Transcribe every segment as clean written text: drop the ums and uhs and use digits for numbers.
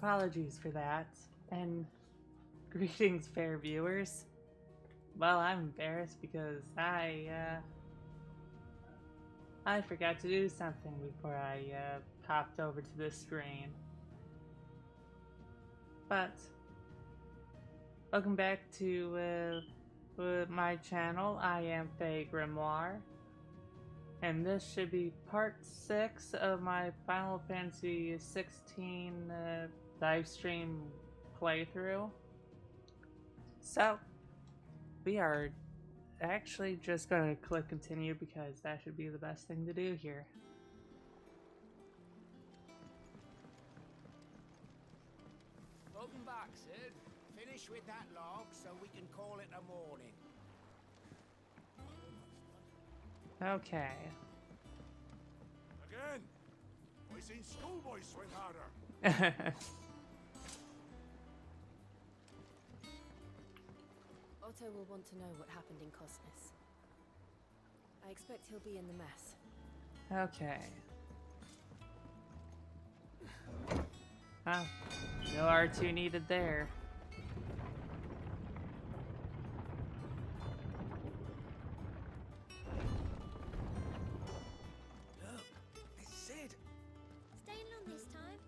apologies for that. And greetings, fair viewers. Well, I'm embarrassed because I forgot to do something before I popped over to the screen. But welcome back to my channel. I am Faye Grimoire, and this should be part 6 of my Final Fantasy 16 live stream playthrough. So we are actually just gonna click continue because that should be the best thing to do here. Welcome back, Sid. Finish with that log so we can call it a morning. Okay. Again! I seen schoolboys swing harder. Otto will want to know what happened in Cosmos. I expect he'll be in the mess. Okay. Huh. No R2 needed there. Look, it's Sid. Staying long this time?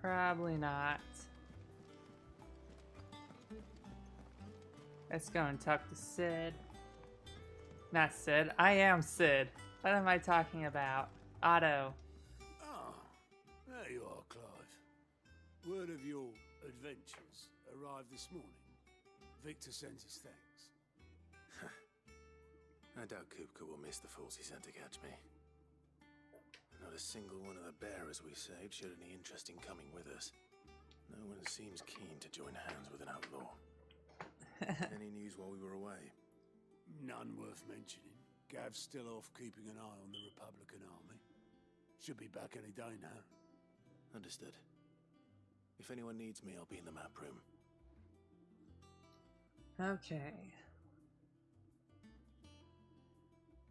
Probably not. Let's go and talk to Sid. Not Sid. I am Sid. What am I talking about? Otto. Ah, there you are, Clive. Word of your adventures arrived this morning. Victor sends his thanks. I doubt Kupka will miss the fools he sent to catch me. Not a single one of the bearers we saved showed any interest in coming with us. No one seems keen to join hands with an outlaw. Any news while we were away? None worth mentioning. Gav's still off keeping an eye on the Republican army. Should be back any day now. Understood. If anyone needs me, I'll be in the map room. Okay.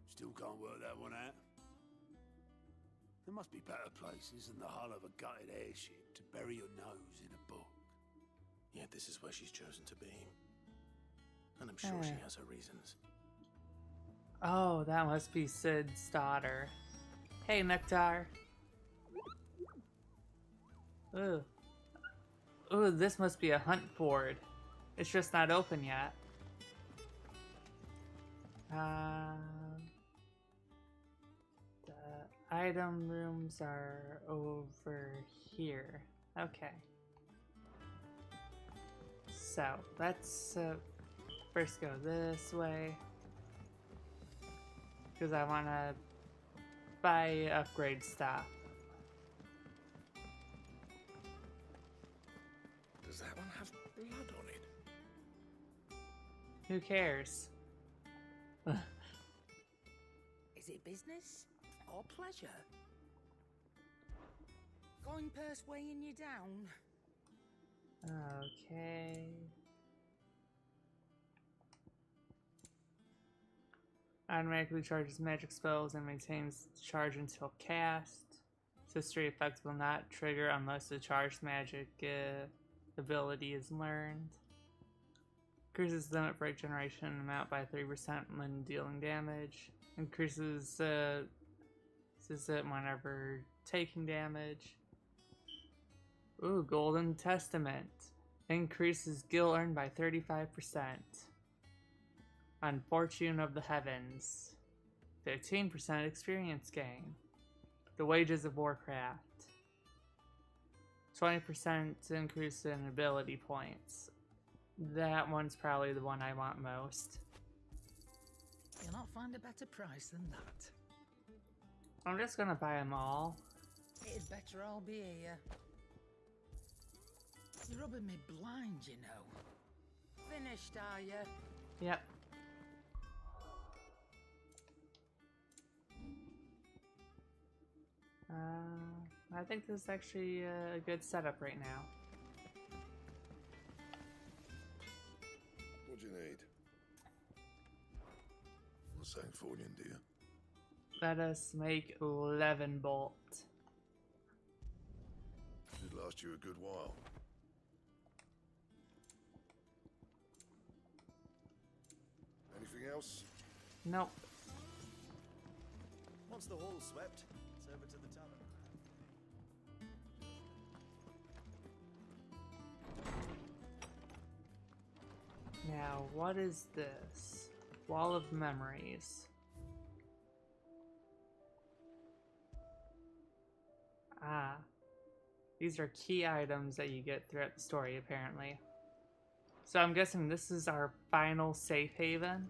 Still can't work that one out. There must be better places than the hull of a gutted airship to bury your nose in a book. Yet this is where she's chosen to be. And I'm sure she has her reasons. Oh, that must be Sid's daughter. Hey, Nectar. Ooh. Ooh, this must be a hunt board. It's just not open yet. The item rooms are over here. Okay. So, let's first go this way. Because I want to buy upgrade stuff. Does that one have blood on it? Who cares? Is it business or pleasure? Going purse weighing you down? Okay. Automatically charges magic spells and maintains charge until cast. History effects will not trigger unless the charged magic ability is learned. Increases limit break generation amount by 3% when dealing damage. Increases it whenever taking damage. Ooh, Golden Testament. Increases gil earned by 35%. On Fortune of the Heavens. 15% experience gain. The Wages of Warcraft. 20% increase in ability points. That one's probably the one I want most. You'll not find a better price than that. I'm just gonna buy them all. It'd better all be here. You're rubbing me blind, you know. Finished, are you? Yep. I think this is actually a good setup right now. What do you need? What's that for you, dear? Let us make 11 bolt. last you a good while. Anything else? Nope. Once the hall's swept, it's over to the tavern. Now, what is this? Wall of Memories. Ah. These are key items that you get throughout the story, apparently. So I'm guessing this is our final safe haven?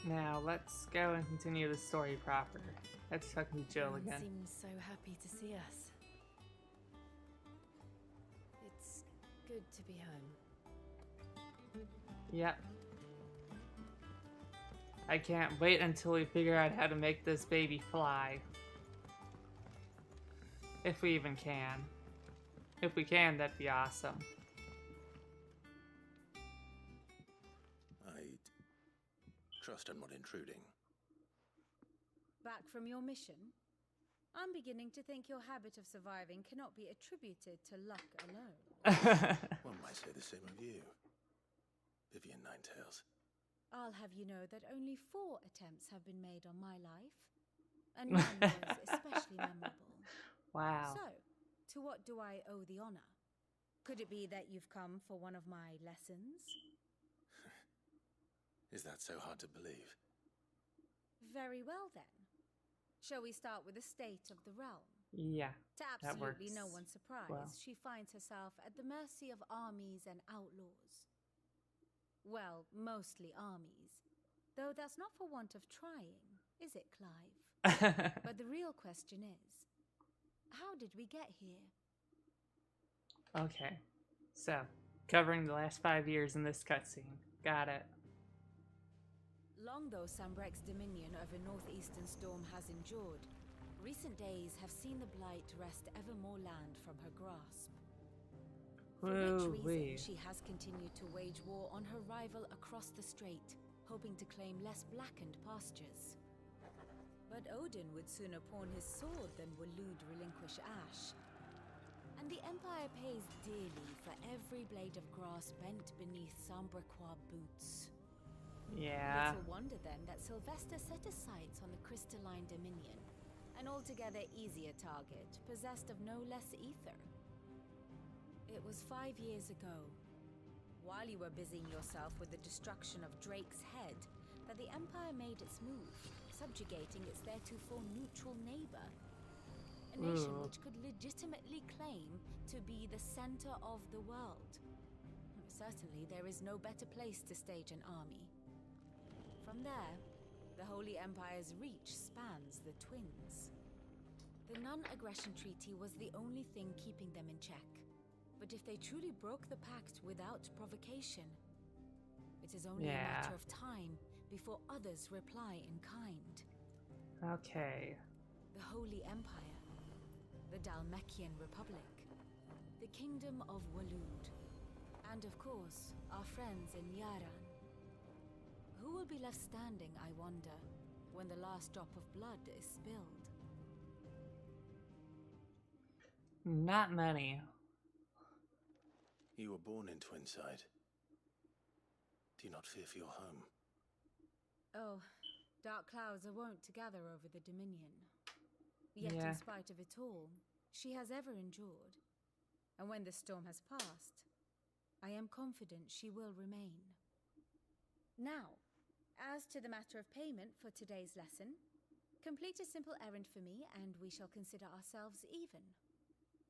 Now, let's go and continue the story proper. Let's talk to Jill Everyone again. seems so happy to see us. It's good to be home. Yep. I can't wait until we figure out how to make this baby fly. If we even can. If we can, that'd be awesome. I trust I'm not intruding. Back from your mission? I'm beginning to think your habit of surviving cannot be attributed to luck alone. One might say the same of you, Vivian Ninetails. I'll have you know that only 4 attempts have been made on my life, and none was especially memorable. Wow. So, to what do I owe the honor? Could it be that you've come for one of my lessons? Is that so hard to believe? Very well then. Shall we start with the state of the realm? Yeah. To That absolutely no works one's surprise, well. she finds herself at the mercy of armies and outlaws. Well, mostly armies. Though that's not for want of trying, is it, Clive? But the real question is, how did we get here? Okay. So, covering the last 5 years in this cutscene. Got it. Long though Sambrek's dominion over northeastern storm has endured, recent days have seen the blight wrest ever more land from her grasp. For which reason she has continued to wage war on her rival across the strait, hoping to claim less blackened pastures. But Odin would sooner pawn his sword than Waloed relinquish Ash. And the Empire pays dearly for every blade of grass bent beneath Sambrequois boots. Yeah. Little wonder then that Sylvester set his sights on the crystalline dominion, an altogether easier target, possessed of no less ether. It was 5 years ago, while you were busying yourself with the destruction of Drake's head, that the Empire made its move, subjugating its theretofore neutral neighbor. A nation which could legitimately claim to be the center of the world. Certainly, there is no better place to stage an army. From there, the Holy Empire's reach spans the Twins. The non-aggression treaty was the only thing keeping them in check. But if they truly broke the pact without provocation, it is only a matter of time before others reply in kind. Okay. The Holy Empire, the Dalmekian Republic, the Kingdom of Waloed, and of course, our friends in Yaran. Who will be left standing, I wonder, when the last drop of blood is spilled? Not many. You were born in Twinside. Do you not fear for your home? Oh, dark clouds are wont to gather over the Dominion. Yet Yeah. in spite of it all, she has ever endured. And when the storm has passed, I am confident she will remain. Now, as to the matter of payment for today's lesson, complete a simple errand for me and we shall consider ourselves even.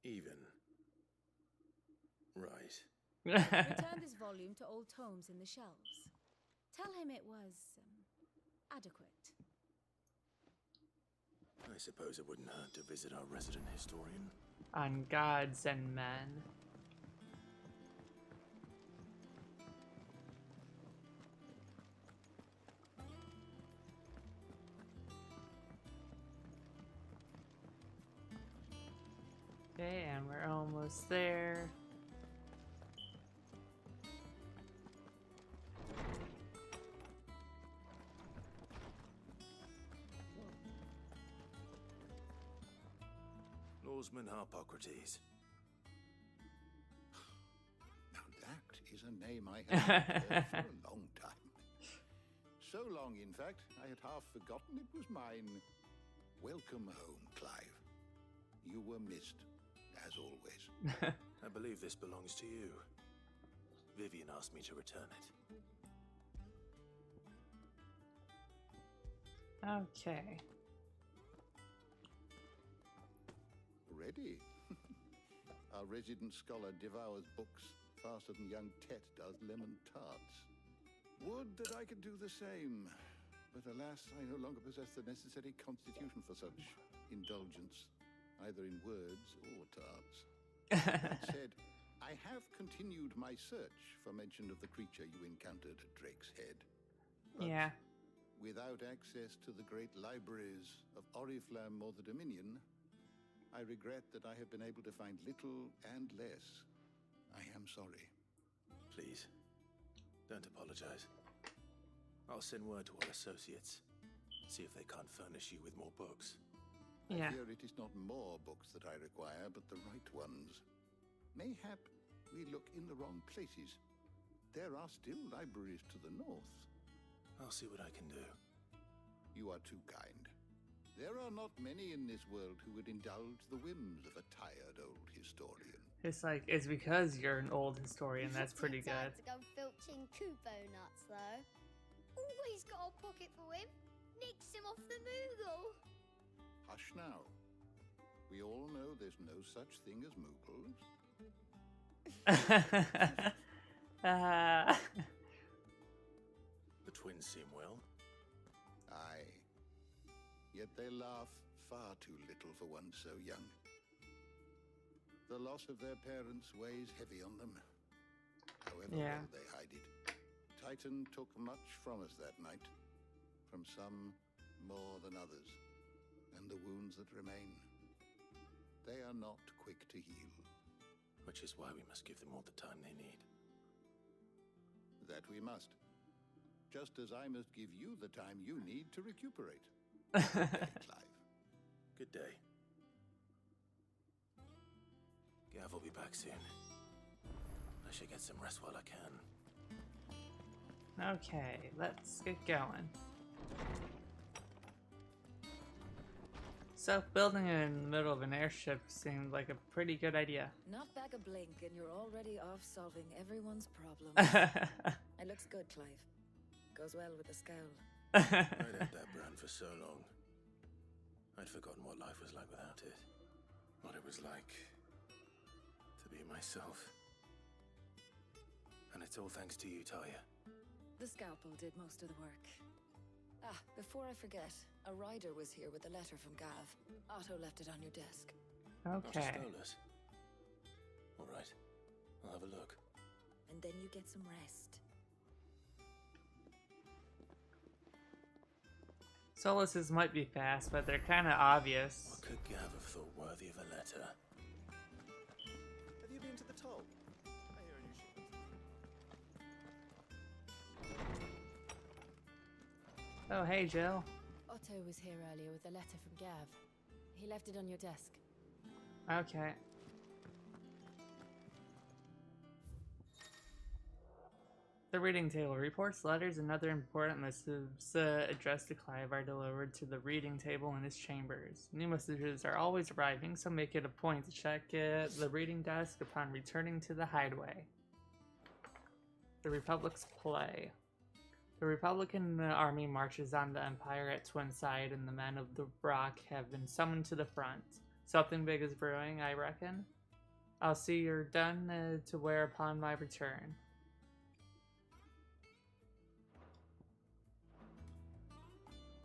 Even. Right. Return this volume to old tomes in the shelves. Tell him it was adequate. I suppose it wouldn't hurt to visit our resident historian. On gods and men. Okay, and we're almost there. Oarsman Harpocrates. Now that is a name I haven't heard for a long time. So long, in fact, I had half forgotten it was mine. Welcome home, Clive. You were missed, as always. I believe this belongs to you. Vivian asked me to return it. Okay. Ready? Our resident scholar devours books faster than young Tet does lemon tarts. Would that I could do the same. But alas, I no longer possess the necessary constitution for such indulgence, either in words or tarts. That said, I have continued my search for mention of the creature you encountered at Drake's Head. But yeah. without access to the great libraries of Oriflamme or the Dominion, I regret that I have been able to find little and less. I am sorry. Please, don't apologize. I'll send word to our associates. See if they can't furnish you with more books. Yeah. I fear it is not more books that I require, but the right ones. Mayhap we look in the wrong places. There are still libraries to the north. I'll see what I can do. You are too kind. There are not many in this world who would indulge the whims of a tired old historian. It's like, it's because you're an old historian. That's pretty good. To go filching Kupo nuts, though. Always got a pocket for him. Nicks him off the Moogle. Hush now. We all know there's no such thing as Moogles. The twins seem well. Aye. Yet they laugh far too little for one so young. The loss of their parents weighs heavy on them. However well they hide it. Titan took much from us that night. From some more than others. And the wounds that remain, they are not quick to heal. Which is why we must give them all the time they need. That we must. Just as I must give you the time you need to recuperate. Good day, Clive. Good day. Gav will be back soon. I should get some rest while I can. Okay, let's get going. So, building in the middle of an airship seemed like a pretty good idea. Not back a blink and you're already off solving everyone's problems. It looks good, Clive. Goes well with the scowl. I'd had that brand for so long. I'd forgotten what life was like without it. What it was like to be myself. And it's all thanks to you, Talia. The scalpel did most of the work. Ah, before I forget, a rider was here with a letter from Gav. Otto left it on your desk. Okay. Otto stole us. All right, I'll have a look. And then you get some rest. Solaces might be fast, but they're kind of obvious. What could Gav have thought worthy of a letter? Have you been to the toll? I hear you should. Oh, hey, Jill. Otto was here earlier with a letter from Gav. He left it on your desk. Okay. The reading table. Reports, letters, and other important missives addressed to Clive are delivered to the reading table in his chambers. New messages are always arriving, so make it a point to check the reading desk upon returning to the hideaway. The Republic's play. The Republican army marches on the Empire at Twinside, and the men of the Rock have been summoned to the front. Something big is brewing, I reckon. I'll see you're done to wear upon my return.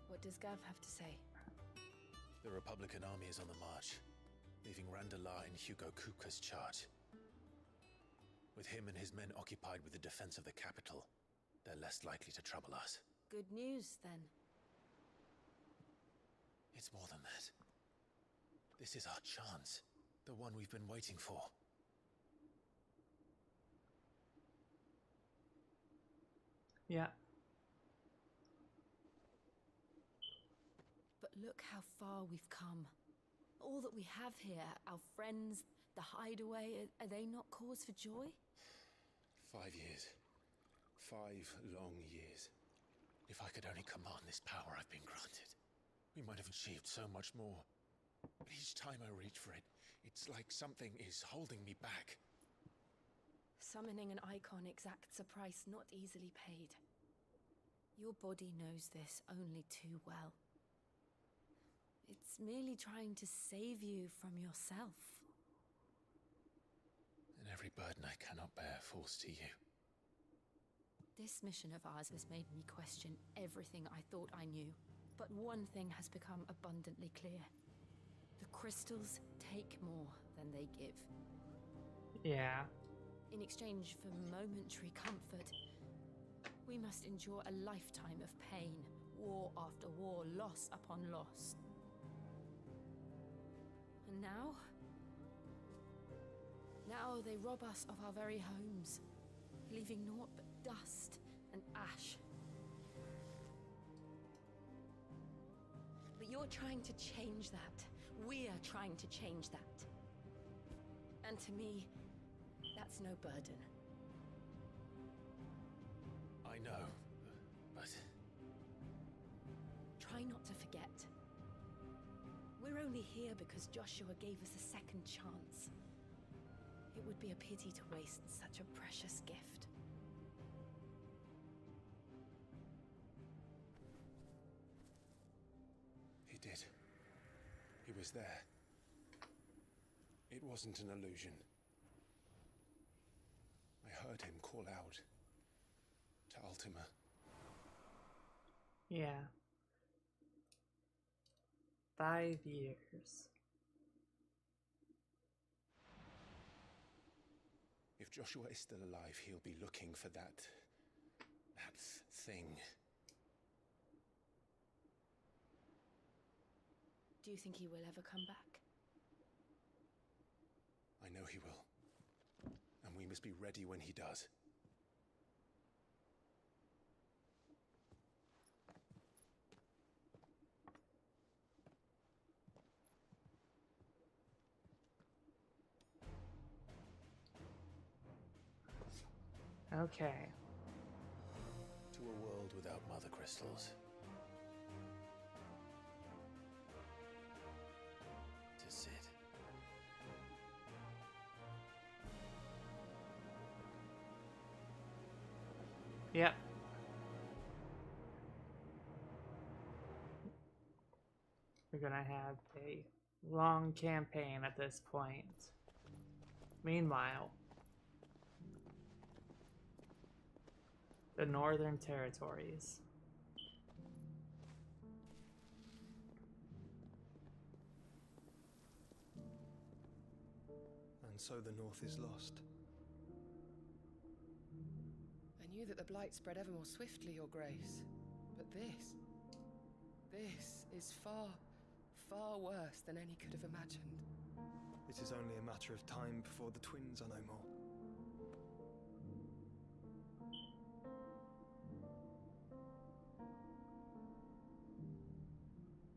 What does Gav have to say? The Republican army is on the march, leaving Randalar in Hugo Kupka's charge. With him and his men occupied with the defense of the capital, they're less likely to trouble us. Good news, then. It's more than that. This is our chance. The one we've been waiting for. Yeah. But look how far we've come. All that we have here, our friends, the hideaway, are they not cause for joy? 5 years. 5 long years. If I could only command this power I've been granted, we might have achieved so much more. But each time I reach for it, it's like something is holding me back. Summoning an icon exacts a price not easily paid. Your body knows this only too well. It's merely trying to save you from yourself. And every burden I cannot bear falls to you. This mission of ours has made me question everything I thought I knew. But one thing has become abundantly clear. The crystals take more than they give. Yeah. In exchange for momentary comfort, we must endure a lifetime of pain, war after war, loss upon loss. And now they rob us of our very homes, leaving naught but dust and ash. But you're trying to change that. We're trying to change that. And to me, that's no burden. I know, but... Try not to forget. We're only here because Joshua gave us a second chance. It would be a pity to waste such a precious gift. He did. He was there. It wasn't an illusion. I heard him call out to Ultima. Yeah. 5 years. If Joshua is still alive, he'll be looking for that thing. Do you think he will ever come back? I know he will. And we must be ready when he does. Okay. To a world without Mothercrystals. To Sid. Yep. We're gonna have a long campaign at this point. Meanwhile, the Northern Territories. And so the North is lost. I knew that the Blight spread ever more swiftly, Your Grace. But this is far, far worse than any could have imagined. It is only a matter of time before the twins are no more.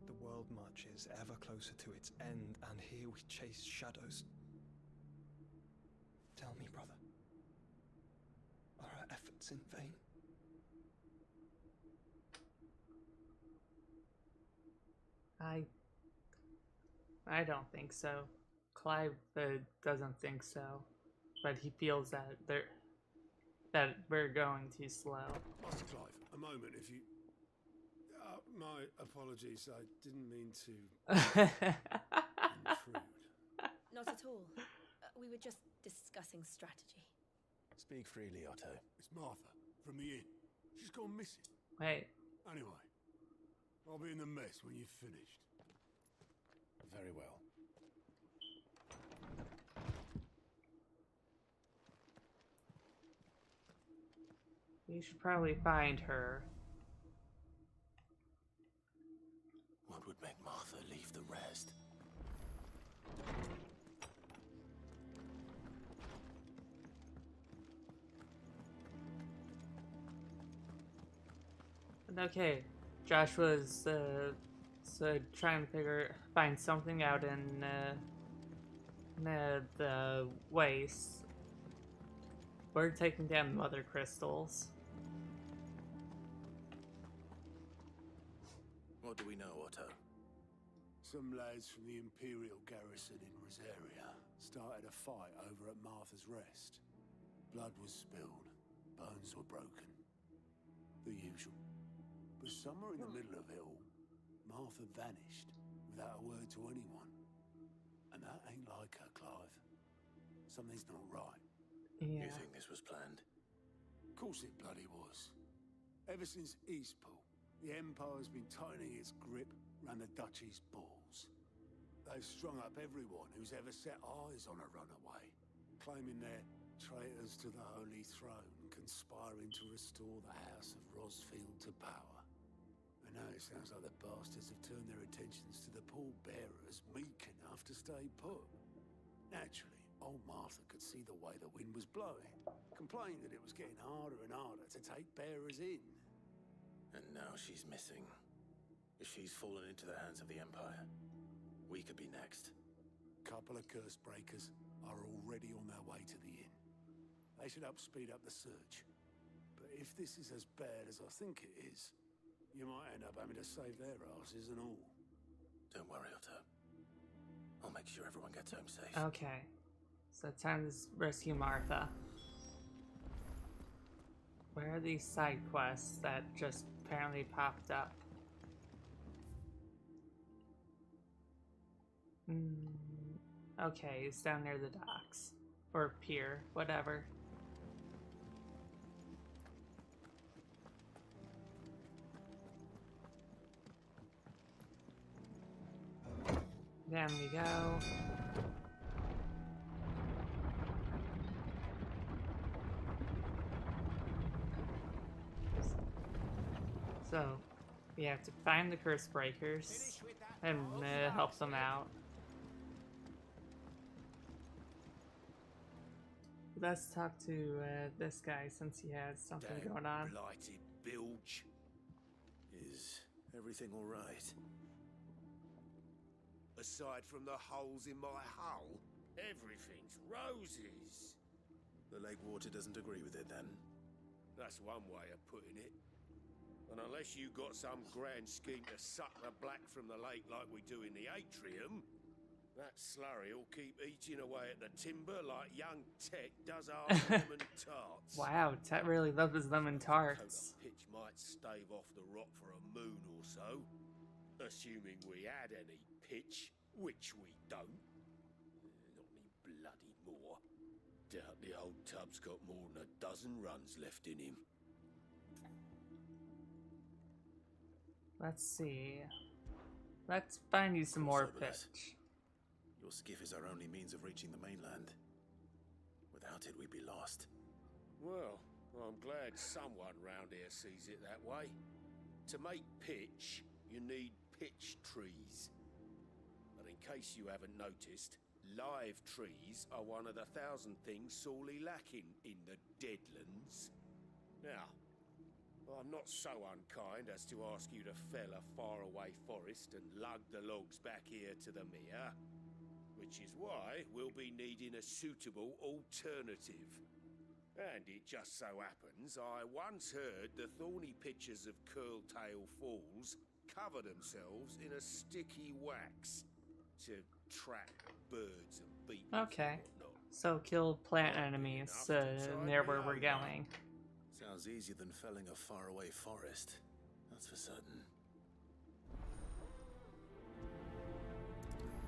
The world marches ever closer to its end, and here we chase shadows. Tell me, brother, are our efforts in vain? I don't think so. Clive doesn't think so, but he feels that we're going too slow. Master Clive, a moment, if you... my apologies, I didn't mean to intrude. Not at all. We were just discussing strategy. Speak freely, Otto. It's Martha, from the inn. She's gone missing. Wait. Anyway, I'll be in the mess when you've finished. Very well. We should probably find her. What would make Martha leave the rest? Okay, Joshua's So trying to find something out in the waste. We're taking down Mothercrystals. What do we know, Otto? Some lads from the Imperial garrison in Rosaria started a fight over at Martha's Rest. Blood was spilled, bones were broken. The usual. But somewhere in the middle of it all, Martha vanished without a word to anyone. And that ain't like her, Clive. Something's not right. Yeah. You think this was planned? Of course it bloody was. Ever since Eastpool, the Empire's been tightening its grip around the Duchy's balls. They've strung up everyone who's ever set eyes on a runaway, claiming they're traitors to the Holy Throne, conspiring to restore the House of Rosfield to power. And now it sounds like the bastards have turned their attentions to the pallbearers meek enough to stay put. Naturally, old Martha could see the way the wind was blowing, complained that it was getting harder and harder to take bearers in. And now she's missing. If she's fallen into the hands of the Empire, we could be next. Couple of curse breakers are already on their way to the inn. They should help speed up the search. But if this is as bad as I think it is, you might end up having to save their asses and all. Don't worry, Otto. I'll make sure everyone gets home safe. Okay. So time to rescue Martha. Where are these side quests that just apparently popped up? Okay, it's down near the docks. Or pier, whatever. Down we go. So, we have to find the curse breakers and help them out. Let's talk to this guy since he has something Damn going on. Blighted bilge. Is everything all right? Aside from the holes in my hull, everything's roses. The lake water doesn't agree with it, then? That's one way of putting it. And unless you got some grand scheme to suck the black from the lake like we do in the atrium, that slurry will keep eating away at the timber like young Tet does our lemon tarts. Wow, Tet really loves his lemon tarts. The pitch might stave off the rock for a moon or so, assuming we had any pitch, which we don't. Not any bloody more. Doubt the old tub's got more than a dozen runs left in him. Let's see. Let's find you some more pitch. Your skiff is our only means of reaching the mainland. Without it, we'd be lost. Well, I'm glad someone round here sees it that way. To make pitch, you need pitch trees. But in case you haven't noticed, live trees are one of the 1,000 things sorely lacking in the Deadlands. Now, I'm not so unkind as to ask you to fell a faraway forest and lug the logs back here to the mere, which is why we'll be needing a suitable alternative. And it just so happens I once heard the thorny pitchers of Curltail Falls cover themselves in a sticky wax to trap birds and beetles. Okay, so kill plant enemies near where we're going. Sounds easier than felling a faraway forest, that's for certain.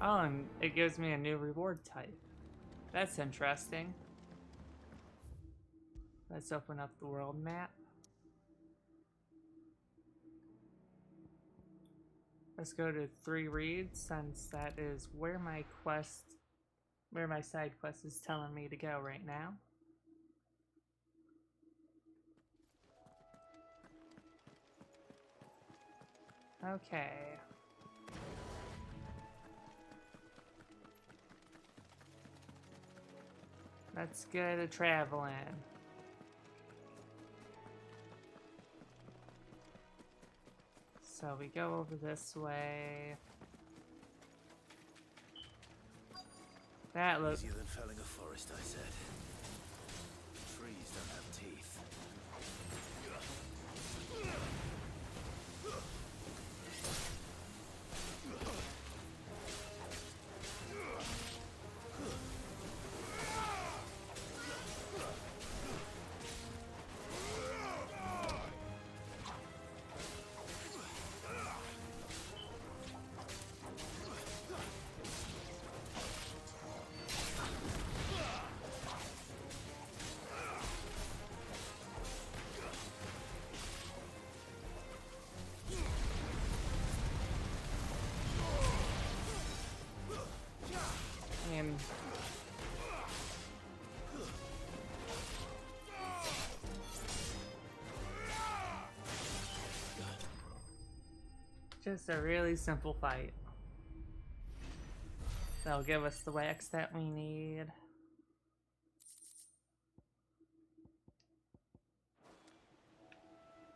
Oh, and it gives me a new reward type. That's interesting. Let's open up the world map. Let's go to 3 reads, since that is where my side quest is telling me to go right now. Okay. Let's go to traveling. So So we go over this way. That looks easier than felling a forest, I said. Trees don't have teeth. and just a really simple fight. That'll give us the wax that we need.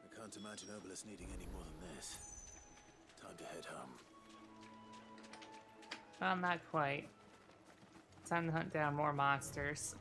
I can't imagine Obelisk needing any more than this. Time to head home. Well, not quite. Time to hunt down more monsters.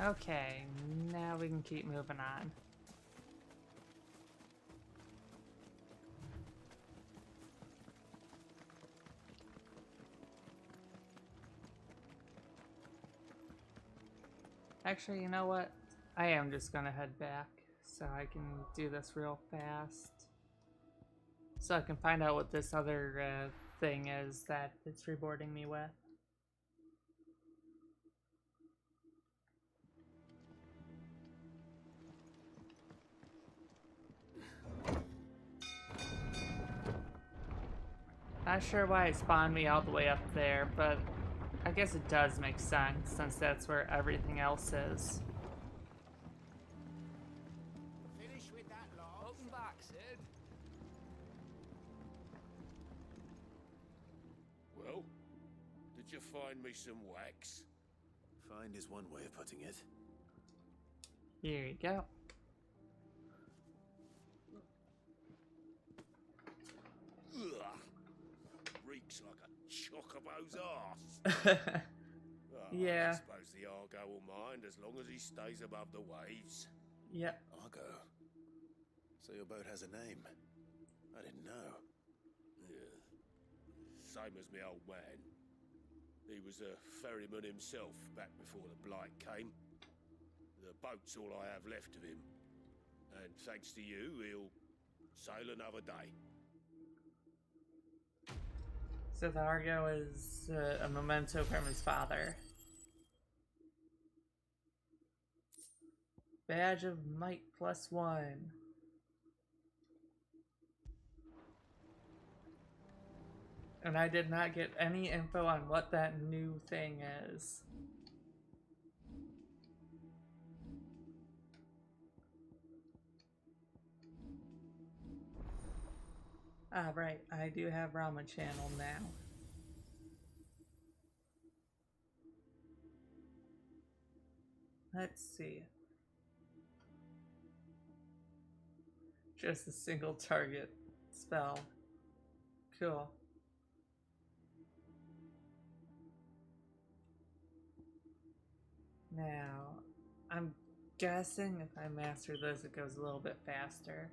Okay, now we can keep moving on. Actually, you know what? I am just gonna head back so I can do this real fast. So I can find out what this other thing is that it's rewarding me with. Not sure why it spawned me all the way up there, but I guess it does make sense since that's where everything else is. Finish with that lot. Welcome back, Sid. Well, did you find me some wax? Find is one way of putting it. Here you go. Ugh. Reeks like a chocobo's arse. Yeah. I suppose the Argo will mind as long as he stays above the waves. Yep. Argo. So your boat has a name. I didn't know. Yeah. Same as me old man. He was a ferryman himself back before the blight came. The boat's all I have left of him. And thanks to you, he'll sail another day. So the Argo is a memento from his father. Badge of Might +1. And I did not get any info on what that new thing is. Ah, right. I do have Ramen Channel now. Let's see. Just a single target spell. Cool. Now, I'm guessing if I master this, it goes a little bit faster.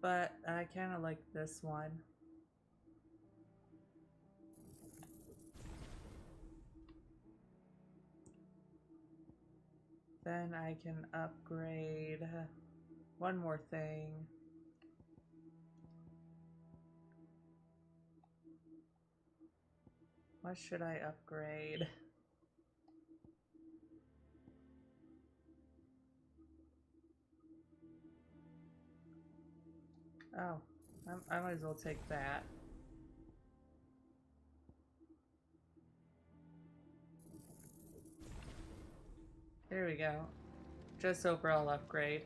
But I kind of like this one. Then I can upgrade one more thing. What should I upgrade? Oh, I might as well take that. There we go. Just overall upgrade.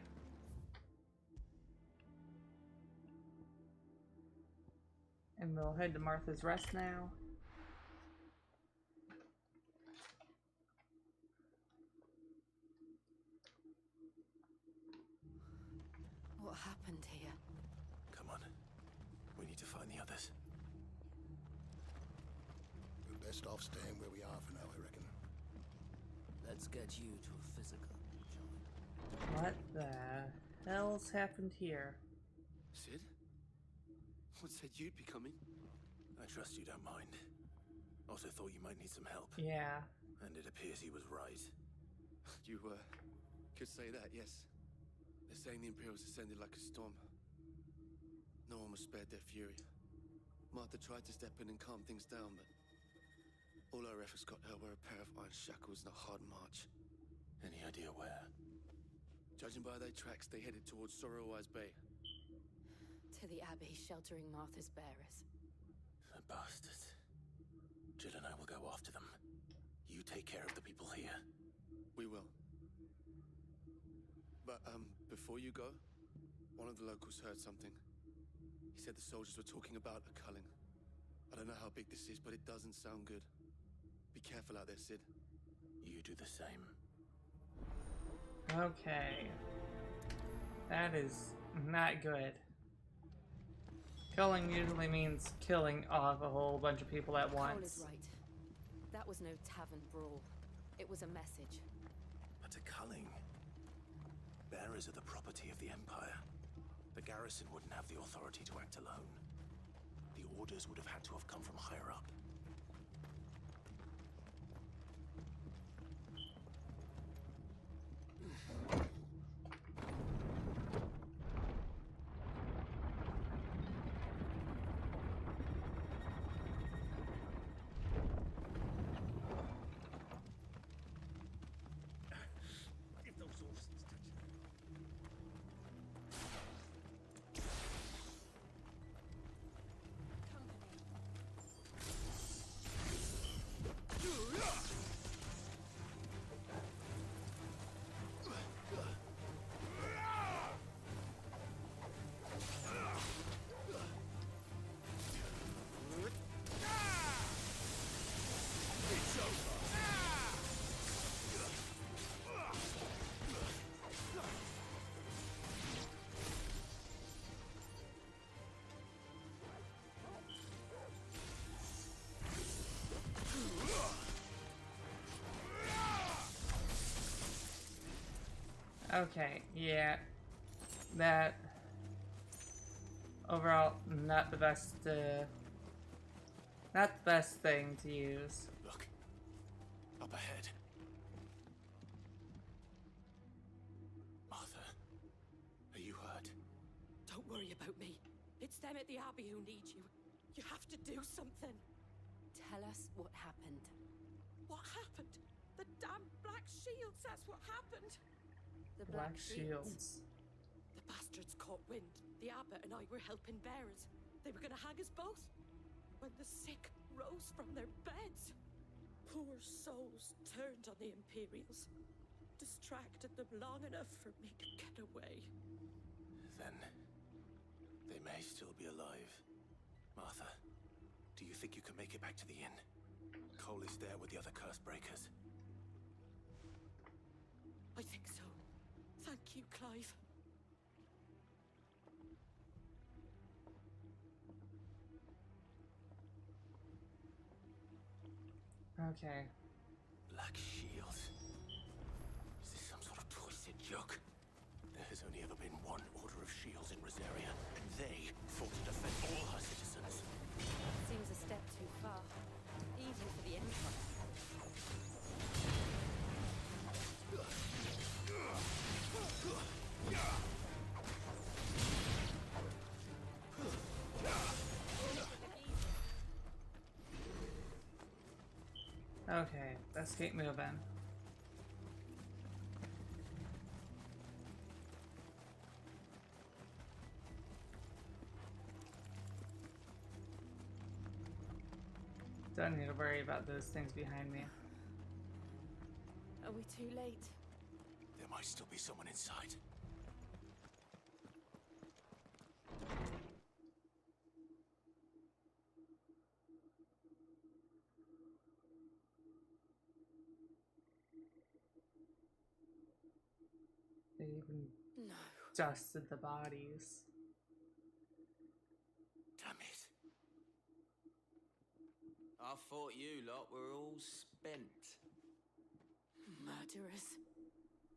And we'll head to Martha's Rest now. What happened here? Come on. We need to find the others. We're best off staying where we are for now, I reckon. Let's get you to a physical, John. What the hell's happened here? Sid? What said you'd be coming? I trust you don't mind. Also thought you might need some help. Yeah. And it appears he was right. You, could say that, yes. They're saying the Imperials ascended like a storm. No one was spared their fury. Martha tried to step in and calm things down, but all our efforts got her were a pair of iron shackles and a hard march. Any idea where? Judging by their tracks, they headed towards Sorrowwise Bay. To the Abbey sheltering Martha's bearers. The bastards. Jill and I will go after them. You take care of the people here. We will. But, before you go, one of the locals heard something. He said the soldiers were talking about a culling. I don't know how big this is, but it doesn't sound good. Be careful out there, Sid. You do the same. Okay. That is not good. Culling usually means killing off a whole bunch of people at once. Cole is right. That was no tavern brawl. It was a message. But a culling. Bearers are the property of the Empire. The garrison wouldn't have the authority to act alone. The orders would have had to have come from higher up. Okay, yeah. That overall not the best thing to use. Look. Up ahead. Martha, are you hurt? Don't worry about me. It's them at the Abbey who need you. You have to do something. Tell us what happened. What happened? The damn Black Shields, that's what happened. The Black Shields. The bastards caught wind. The abbot and I were helping bearers. They were gonna hang us both. When the sick rose from their beds, poor souls turned on the Imperials. Distracted them long enough for me to get away. Then they may still be alive. Martha, do you think you can make it back to the inn? Cole is there with the other curse breakers. I think so. Thank you, Clive. Okay. Black Shields. Is this some sort of twisted joke? There has only ever been one Order of Shields in Rosaria, and they fought to defend all her citizens. Seems a step too far. Even for the Empire. Okay, let's keep moving. Don't need to worry about those things behind me. Are we too late? There might still be someone inside. They even dusted the bodies. Damn it. I thought you lot were all spent. Murderers.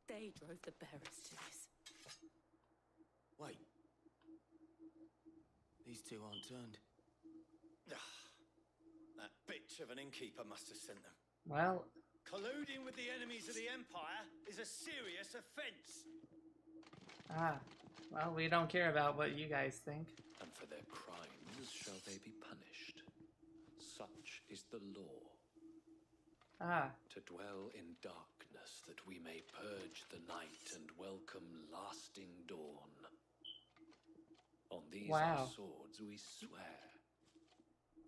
They drove the bearers to this. Wait. These two aren't turned. That bitch of an innkeeper must have sent them. Well, Colluding with the enemies of the Empire is a serious offense. well, we don't care about what you guys think. And for their crimes shall they be punished. Such is the law. To dwell in darkness, that we may purge the night and welcome lasting dawn. On these our swords we swear.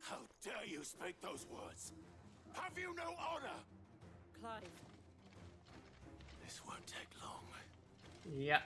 How dare you speak those words? Have you no honor? Clive. This won't take long. Yep.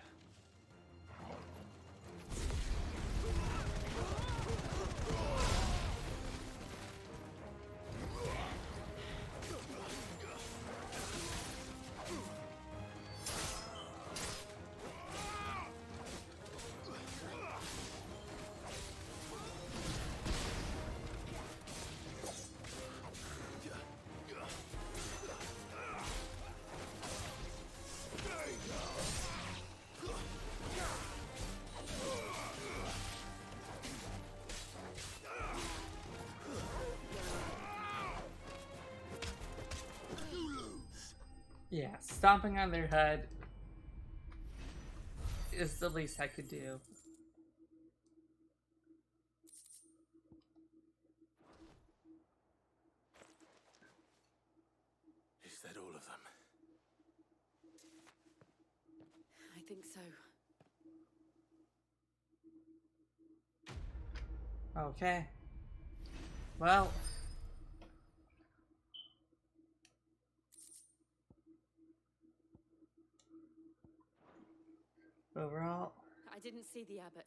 Yeah, stomping on their head is the least I could do. Is that all of them? I think so. Okay. Well. Overall, I didn't see the abbot.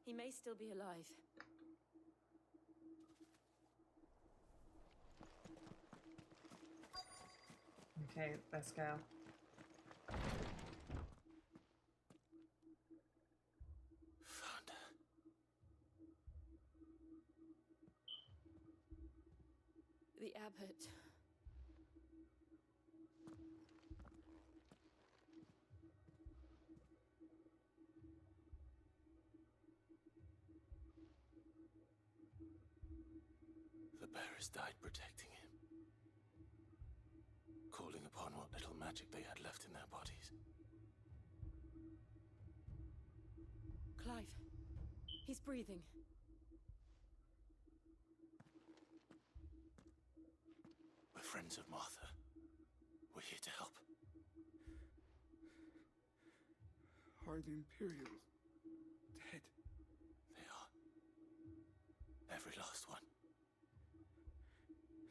He may still be alive. okay, let's go. Found her. The abbot. The bearers died protecting him. Calling upon what little magic they had left in their bodies. Clive. He's breathing. We're friends of Martha. We're here to help. Are the Imperials dead? They are. Every last one.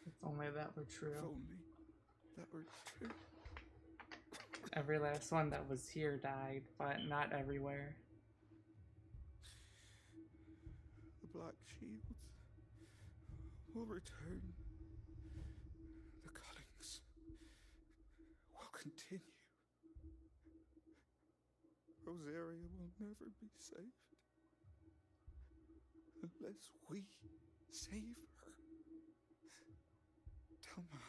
If only that were true. If only that were true. Every last one that was here died, but not everywhere. The Black Shields will return. The cullings will continue. Rosaria will never be saved unless we save her. Tell Mother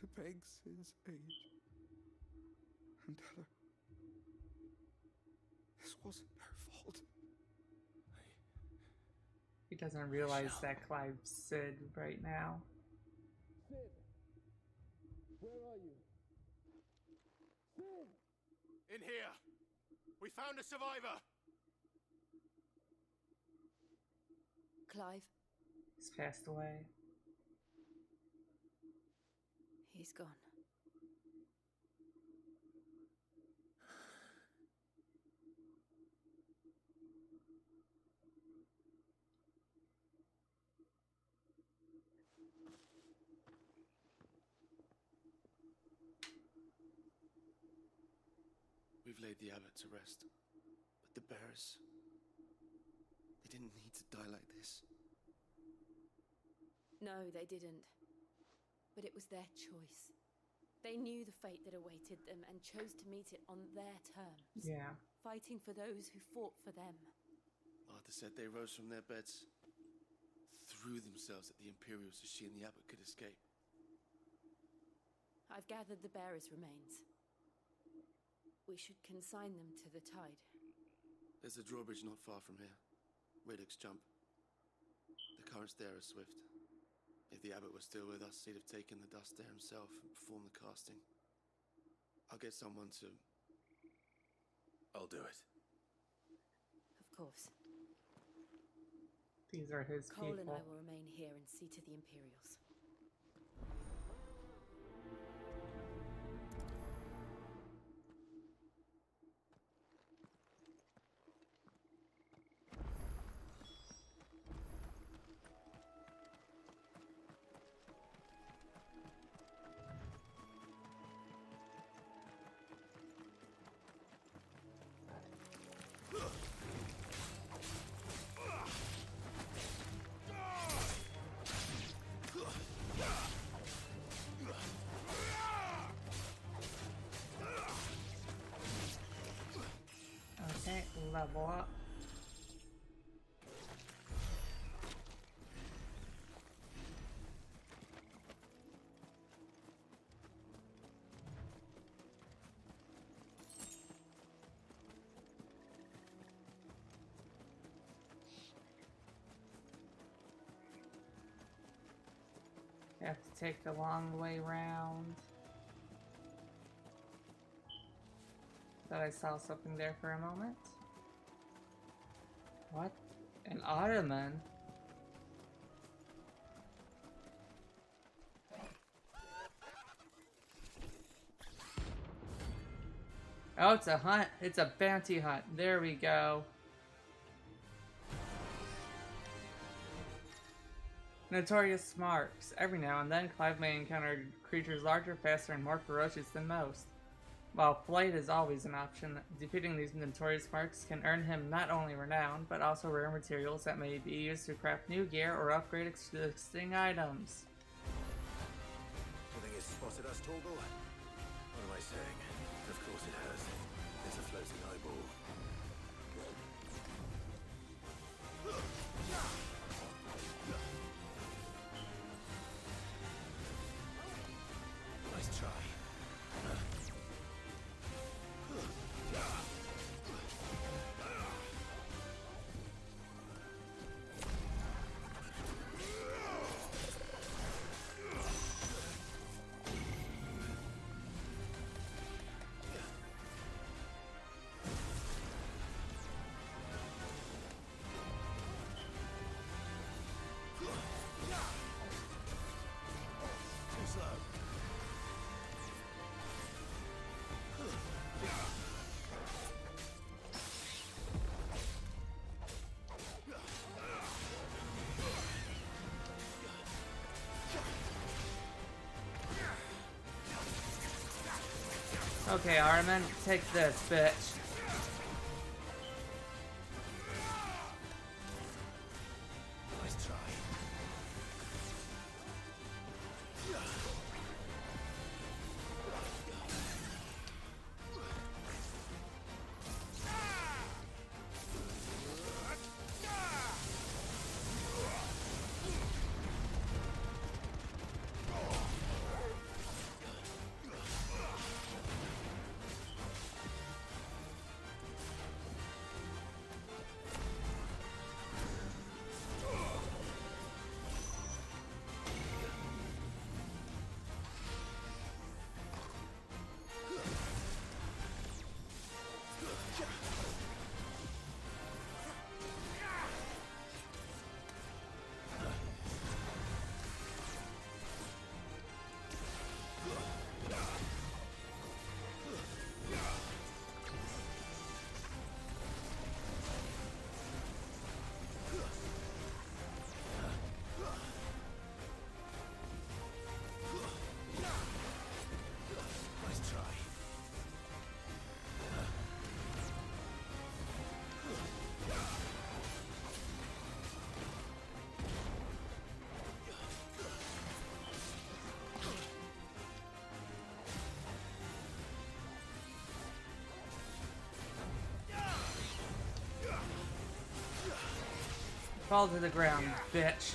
to beg Sid's aid and tell her this wasn't her fault. He doesn't realize that Clive's Sid right now. Sid! Where are you? Sid! In here! We found a survivor! Clive. He's passed away. He's gone. We've laid the abbot to rest. But the bearers... they didn't need to die like this. No, they didn't. But it was their choice. They knew the fate that awaited them and chose to meet it on their terms. Yeah. Fighting for those who fought for them. Martha said they rose from their beds, threw themselves at the Imperials so she and the abbot could escape. I've gathered the bearers' remains. We should consign them to the tide. There's a drawbridge not far from here. Radix jump. The currents there are swift. If the abbot was still with us, he'd have taken the dust there himself and performed the casting. I'll get someone to... I'll do it. Of course. These are his Cole people. and I will remain here and see to the Imperials. Okay, level up. You have to take the long way round. Thought I saw something there for a moment. What? An ottoman? Oh, it's a hunt. It's a bounty hunt. There we go. Notorious marks. Every now and then, Clive may encounter creatures larger, faster, and more ferocious than most. While flight is always an option, defeating these notorious marks can earn him not only renown, but also rare materials that may be used to craft new gear or upgrade existing items. You think it's spotted us, Torgal? What am I saying? Of course it has. It's a floating eyeball. Nice try. Okay, Armin, take this, bitch. Nice try. Fall to the ground, bitch.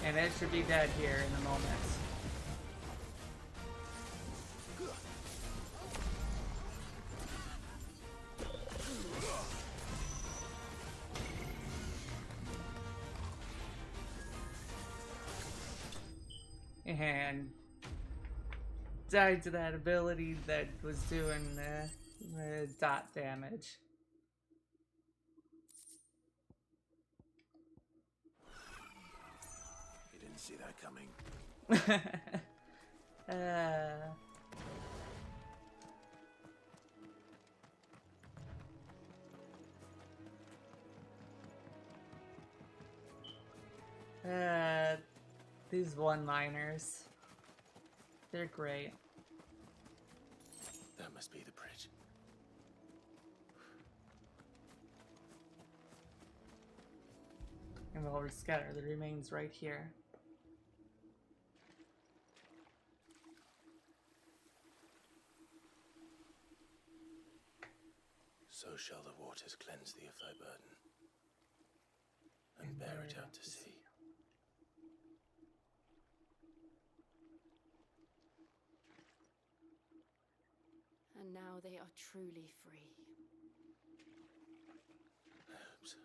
And it should be dead here in a moment. And died to that ability that was doing dot damage. See that coming. These one-liners, they're great. That must be the bridge. And we'll rescatter the remains right here. So shall the waters cleanse thee of thy burden, and bear it out to sea. And now they are truly free. I hope so.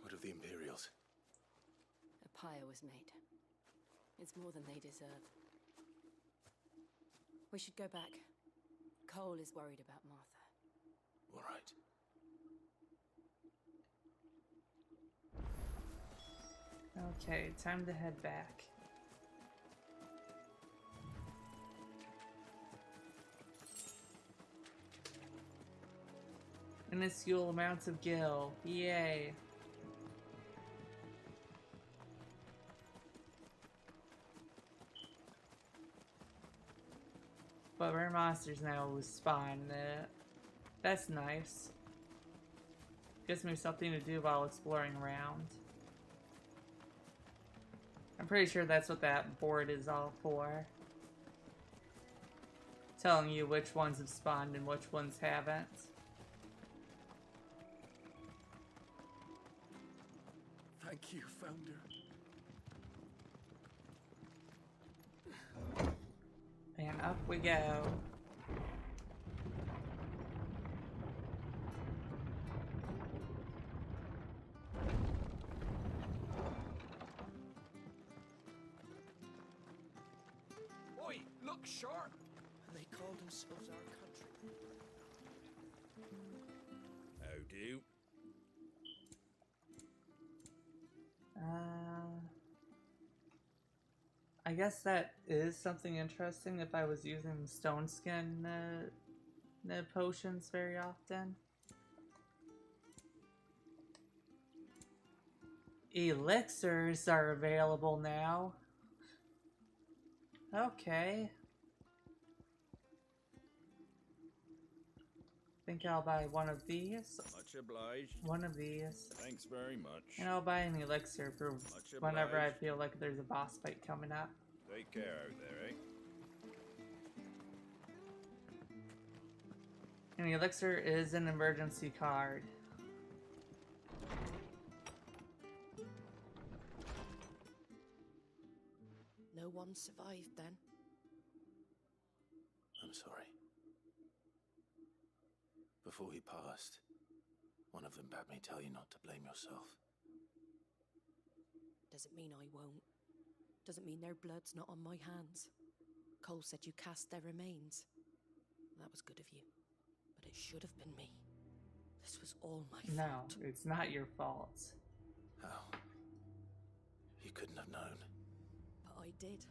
What of the Imperials? A pyre was made. It's more than they deserve. We should go back. Cole is worried about Martha. All right. Okay, time to head back. Minuscule amounts of gil. Yay. But rare monsters now will spawn. That's nice. Gives me something to do while exploring around. I'm pretty sure that's what that board is all for. Telling you which ones have spawned and which ones haven't. Thank you, Founder. And up we go. Oi, look sharp! And they call themselves our country. How do? I guess that is something interesting if I was using stone skin potions very often. Elixirs are available now. Okay. Think I'll buy one of these. Much obliged. One of these. Thanks very much. And I'll buy an elixir for whenever I feel like there's a boss fight coming up. Take care out there, eh? An elixir is an emergency card. No one survived then? I'm sorry. Before he passed, one of them bade me tell you not to blame yourself. Doesn't mean I won't. Doesn't mean their blood's not on my hands. Cole said you cast their remains. That was good of you. But it should have been me. This was all my fault. No, it's not your fault. How? You couldn't have known. But I did.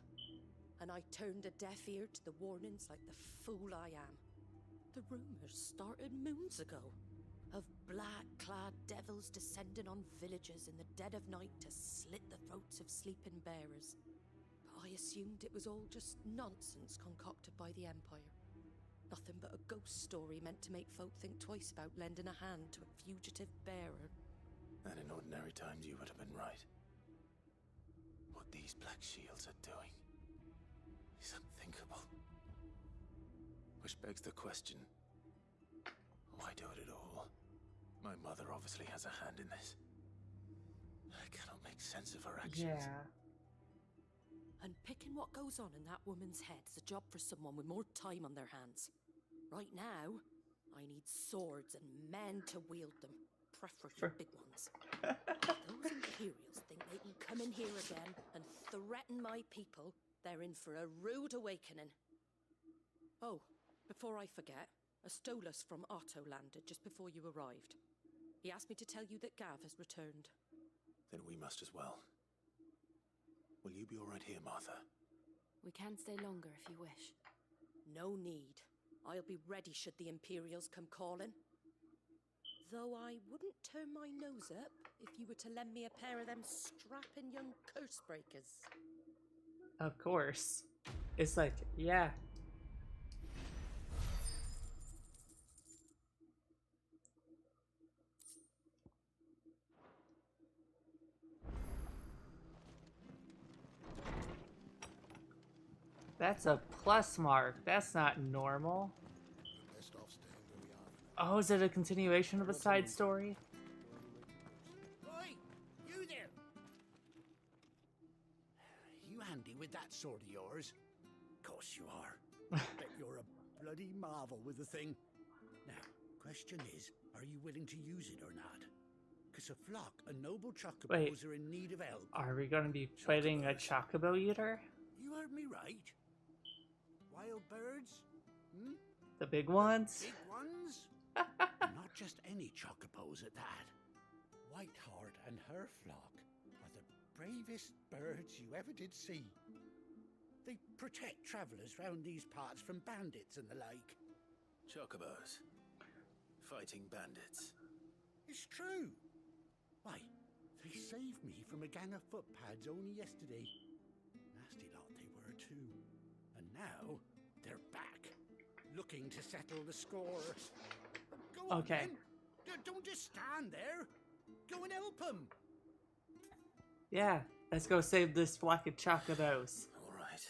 And I turned a deaf ear to the warnings like the fool I am. The rumors started moons ago. Of black-clad devils descending on villages in the dead of night to slit the throats of sleeping bearers. But I assumed it was all just nonsense concocted by the Empire. Nothing but a ghost story meant to make folk think twice about lending a hand to a fugitive bearer. And in ordinary times you would have been right. What these Black Shields are doing is unthinkable. Which begs the question, why do it at all? My mother obviously has a hand in this. I cannot make sense of her actions. Yeah. And picking what goes on in that woman's head is a job for someone with more time on their hands. Right now, I need swords and men to wield them, preferably big ones. Those Imperials think they can come in here again and threaten my people. They're in for a rude awakening. Oh, before I forget, a Stolas from Otto landed just before you arrived. He asked me to tell you that Gav has returned. Then we must as well. Will you be all right here, Martha? We can stay longer if you wish. No need. I'll be ready should the Imperials come calling. Though I wouldn't turn my nose up if you were to lend me a pair of them strapping young curse breakers. Of course. It's like, yeah. That's a plus mark. That's not normal. Oh, is it a continuation of a side story? Oi, you there! You handy with that sword of yours? Course you are. Bet you're a bloody marvel with the thing. Now, question is, are you willing to use it or not? Because a flock of noble chocobos are in need of help. Are we going to be fighting a chocobo eater? You heard me right. Wild birds? Hmm? The big ones? Big ones? Not just any chocobos at that. Whiteheart and her flock are the bravest birds you ever did see. They protect travellers round these parts from bandits and the like. Chocobos. Fighting bandits. It's true. Why, they saved me from a gang of footpads only yesterday. Nasty lot they were too. And now, they're back. Looking to settle the score. Go on, then. Don't just stand there. Go and help them. Yeah, let's go save this flock of chocobos. All right.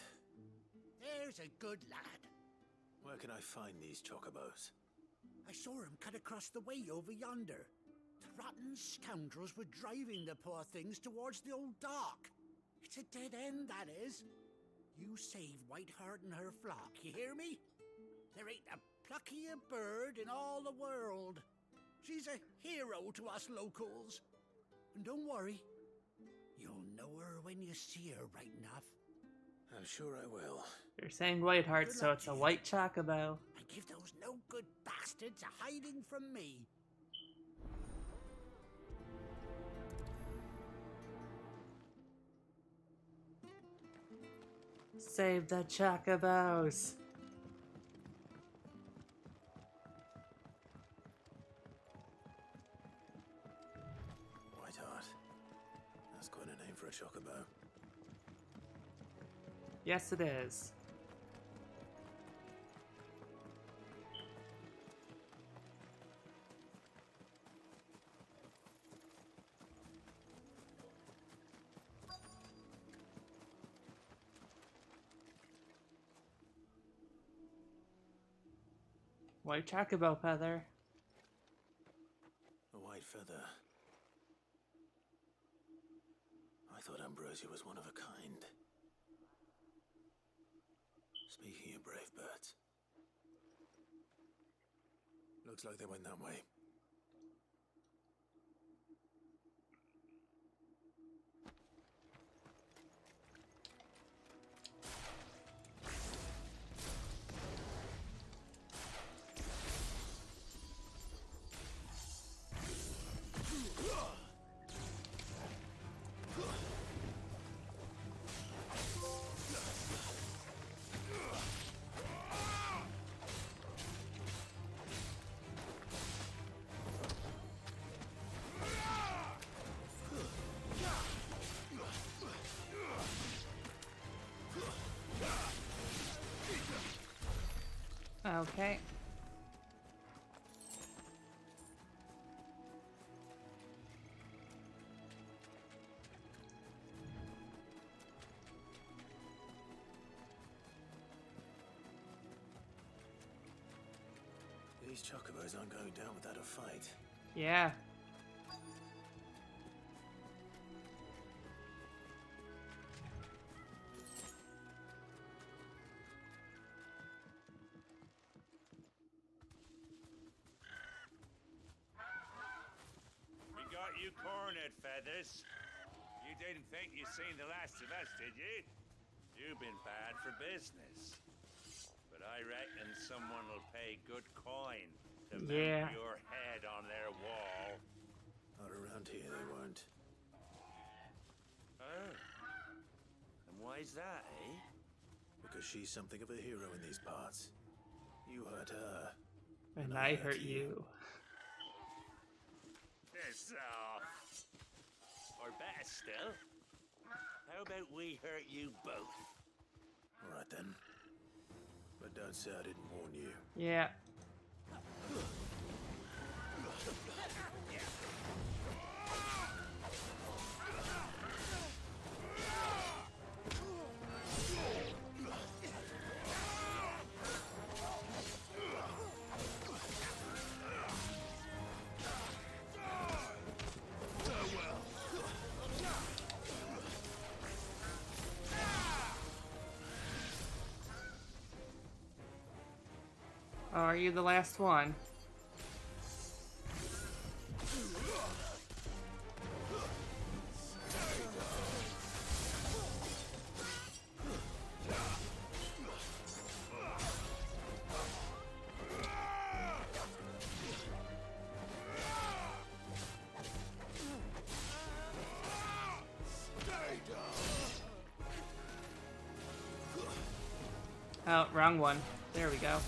There's a good lad. Where can I find these chocobos? I saw him cut across the way over yonder. The rotten scoundrels were driving the poor things towards the old dock. It's a dead end, that is. You save Whiteheart and her flock, you hear me? There ain't a pluckier bird in all the world. She's a hero to us locals. And don't worry, you'll know her when you see her right enough. I'm sure I will. You're saying Whiteheart, so it's a white chocobo. And give those no-good bastards a hiding from me. Save the chocobos. Whiteheart. That's quite a name for a chocobo. Yes, it is. White chocobo feather. A white feather. I thought Ambrosia was one of a kind. Speaking of brave birds. Looks like they went that way. Okay. These chocobos aren't going down without a fight. Yeah. We got you cornered, Feathers. You didn't think you'd seen the last of us, did you? You've been bad for business. But I reckon someone will pay good coin to mount your head on their wall. Not around here, they won't. Oh. And why's that, eh? Because she's something of a hero in these parts. You hurt her. And I hurt you. Piss off. Or better still, how about we hurt you both? All right then. But don't say I didn't warn you. Yeah. Oh, are you the last one? Oh, wrong one. There we go.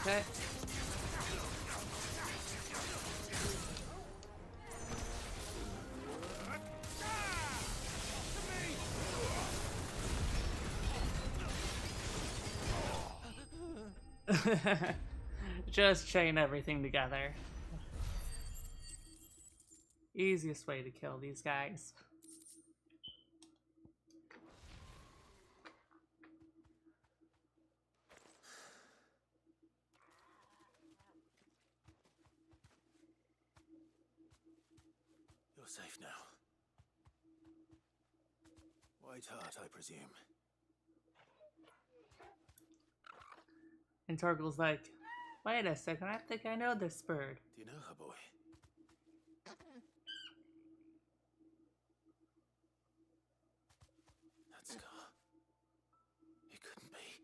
Okay. Just chain everything together. Easiest way to kill these guys. You're safe now. White heart, I presume. And Torgal's like, wait a second, I think I know this bird. Do you know her, boy? That scar. It couldn't be.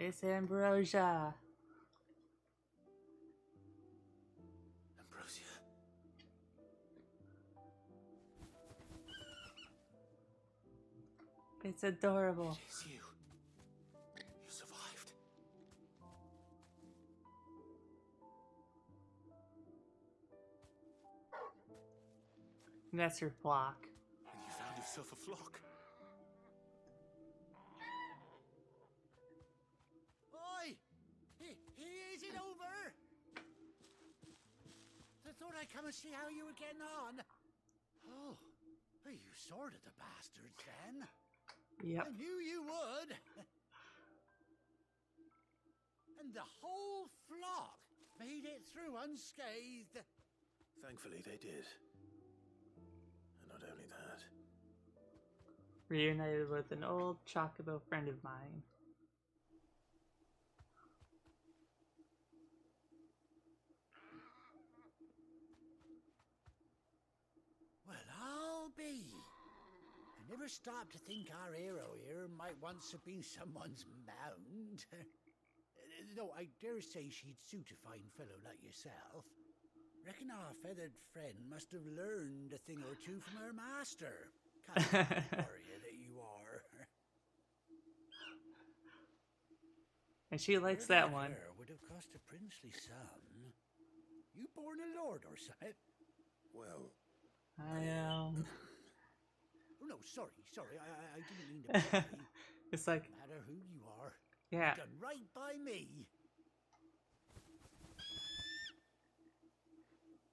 It's Ambrosia. Ambrosia. It's adorable. It's you. You survived. And that's your flock. And you found yourself a flock. Oi! Is it over? come and see how you were getting on. Oh, well, you sorted the bastards then. Yep. I knew you would. And the whole flock made it through unscathed. Thankfully, they did. And not only that. Reunited with an old Chocobo friend of mine. Well, I'll be. I never stopped to think our hero here might once have been someone's mount. Though I dare say she'd suit a fine fellow like yourself. Reckon our feathered friend must have learned a thing or two from her master. Kind of warrior that you are. And she likes that one. Would have cost a princely sum. You born a lord or something? Well, I am. Oh no, sorry. I didn't mean to bother you. It's like, no matter who you are, yeah. you've done right by me.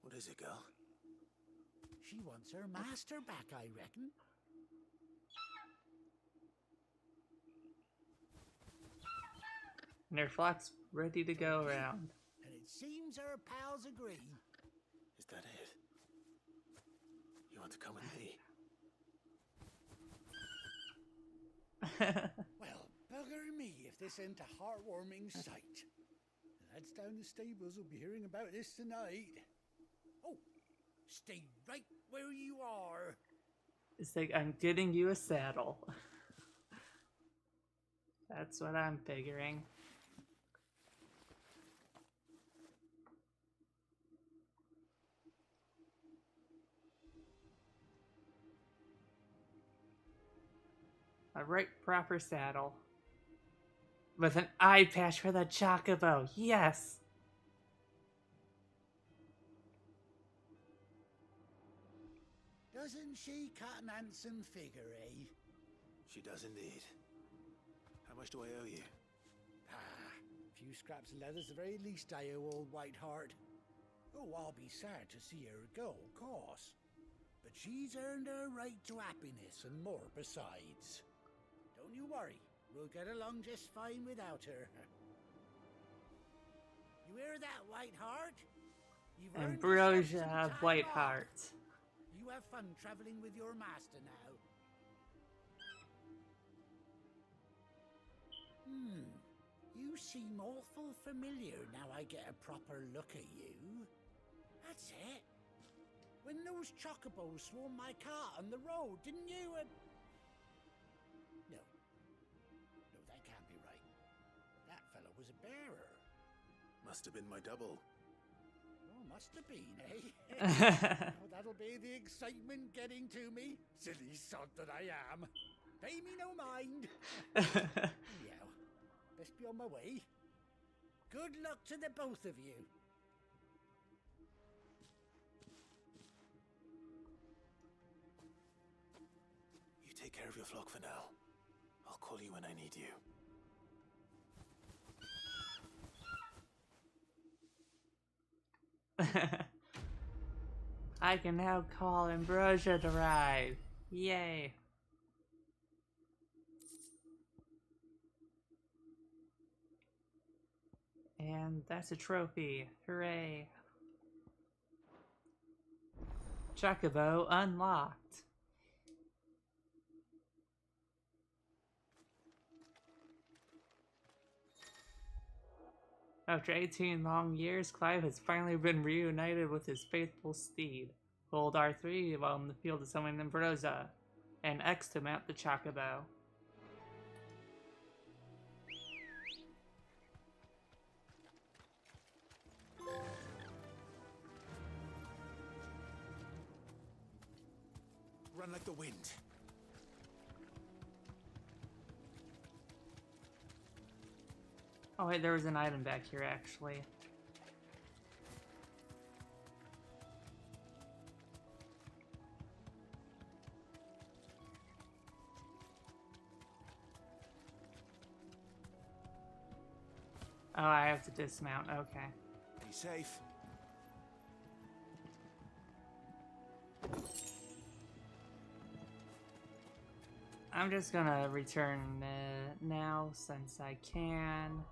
What is it, girl? She wants her master back, I reckon. And her flock's ready to go around. And it seems her pals agree. Is that it? You want to come with me? Well, bugger me if this ain't a heartwarming sight. The lads down the stables will be hearing about this tonight. Oh, stay right where you are. It's like, I'm getting you a saddle. That's what I'm figuring. A right proper saddle. With an eye patch for the Chocobo. Yes! Doesn't she cut an handsome figure, eh? She does indeed. How much do I owe you? A few scraps of leather's the very least I owe old Whiteheart. Oh, I'll be sad to see her go, of course. But she's earned her right to happiness and more besides. Don't you worry, we'll get along just fine without her. You hear that, Whiteheart? You've earned yourself some time off. Whiteheart. You have fun traveling with your master now. You seem awful familiar now I get a proper look at you. That's it. When those chocobos swarmed my cart on the road, didn't you? No, that can't be right. That fellow was a bearer. Must have been my double. Oh, must have been, eh? Oh, that'll be the excitement getting to me. Silly sod that I am. Pay me no mind. Anyhow, best be on my way. Good luck to the both of you. You take care of your flock for now. I'll call you when I need you. I can now call Ambrosia to ride. Yay. And that's a trophy. Hooray. Chocobo unlocked. After 18 long years, Clive has finally been reunited with his faithful steed. Hold R3 while in the field to summon Ambrosia, and X to mount the Chocobo. Run like the wind. Oh wait, there was an item back here actually. Oh, I have to dismount, okay. Be safe. I'm just gonna return now since I can.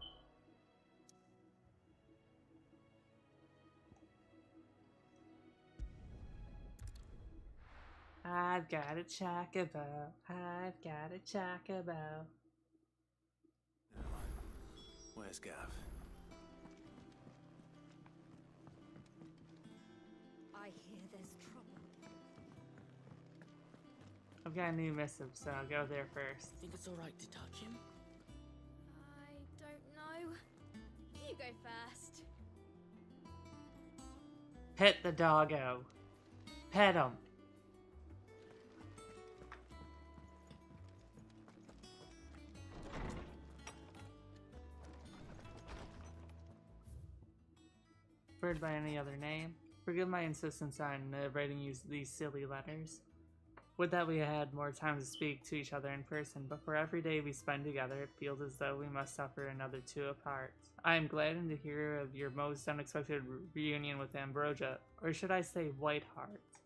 I've got a chocobo. I've got a chocobo. Where's Gav? I hear there's trouble. I've got a new missive, so I'll go there first. Think it's alright to touch him? I don't know. You go first. Pet the doggo. Pet him. Referred by any other name. Forgive my insistence on writing you these silly letters. Would that we had more time to speak to each other in person, but for every day we spend together, it feels as though we must suffer another two apart. I am gladdened to hear of your most unexpected reunion with Ambrosia, or should I say Whiteheart.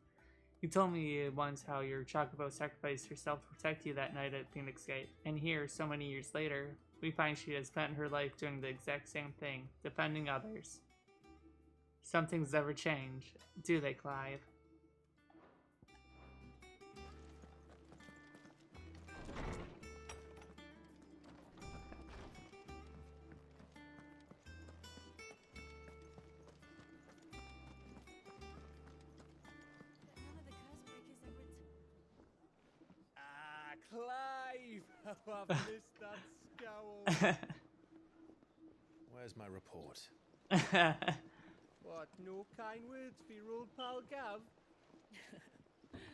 You told me once how your chocobo sacrificed herself to protect you that night at Phoenix Gate, and here, so many years later, we find she has spent her life doing the exact same thing, defending others. Some things never change, do they, Clive? Ah, Clive! How I've missed that scowl. Where's my report? What, no kind words for your old pal Gav?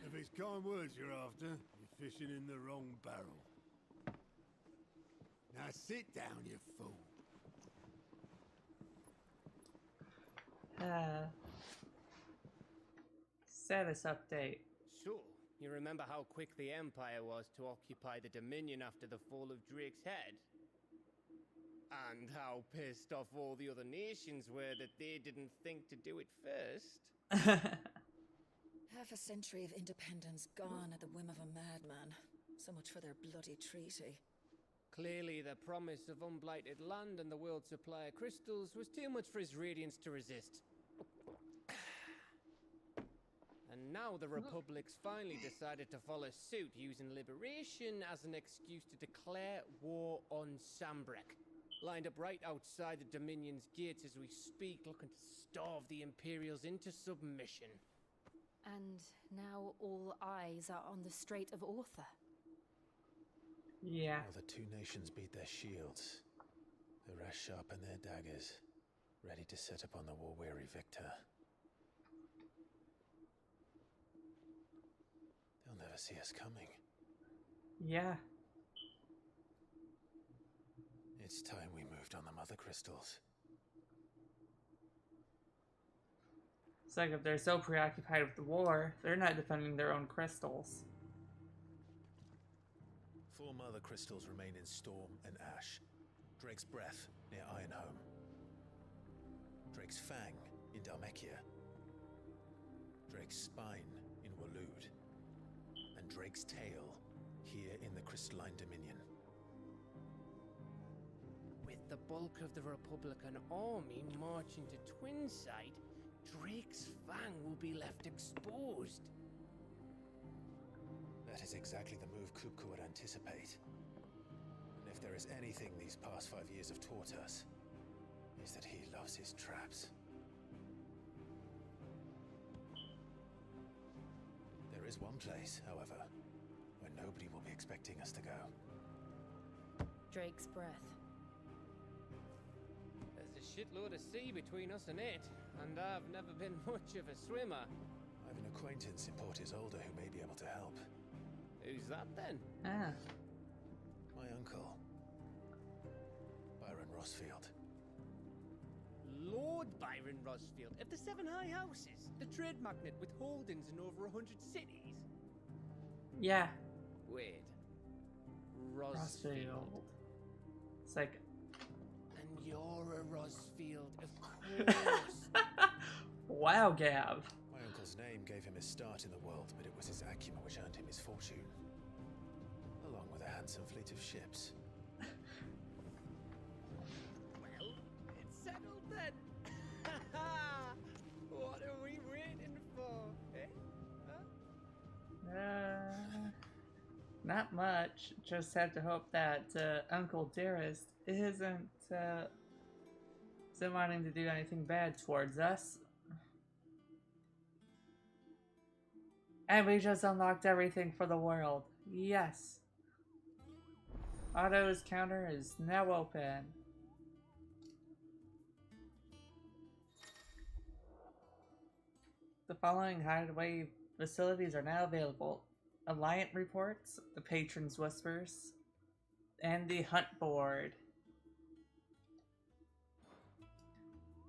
If it's kind words you're after, you're fishing in the wrong barrel. Now sit down, you fool. Status update. So, you remember how quick the Empire was to occupy the Dominion after the fall of Drake's head? And how pissed off all the other nations were that they didn't think to do it first. Half a century of independence gone at the whim of a madman. So much for their bloody treaty. Clearly, the promise of unblighted land and the world's supply of crystals was too much for his radiance to resist. And now the Republic's finally decided to follow suit, using liberation as an excuse to declare war on Sambrek. Lined up right outside the Dominion's gates as we speak, looking to starve the Imperials into submission. And now all eyes are on the Strait of Author. Yeah. While the two nations beat their shields, the rest sharpen their daggers, ready to set upon the war-weary victor. They'll never see us coming. Yeah. It's time we moved on the Mothercrystals. It's like if they're so preoccupied with the war, they're not defending their own crystals. 4 Mothercrystals remain in Storm and Ash. Drake's Breath near Ironhome. Drake's Fang in Dhalmekia. Drake's Spine in Waloed. And Drake's Tail here in the Crystalline Dominion. With the bulk of the Republican army marching to Twinside, Drake's Fang will be left exposed. That is exactly the move Kupka would anticipate. And if there is anything these past 5 years have taught us, is that he loves his traps. There is one place, however, where nobody will be expecting us to go. Drake's Breath. There's a shitload of sea between us and it, and I've never been much of a swimmer. I have an acquaintance in Port Isolde who may be able to help. Who's that then? Ah. My uncle, Byron Rosfield. Lord Byron Rosfield of the 7 High Houses, the trade magnate with holdings in over 100 cities. Yeah. Wait. Rosfield. It's like... And you're a Rosfield, of course. Wow, Gav. My uncle's name gave him his start in the world, but it was his acumen which earned him his fortune. Along with a handsome fleet of ships. Well, it's settled then. What are we waiting for, eh? Huh? Not much. Just have to hope that Uncle Dearest isn't wanting to do anything bad towards us. And we just unlocked everything for the world. Yes. Otto's counter is now open. The following hideaway facilities are now available. Alliant reports, the Patron's Whispers, and the Hunt Board.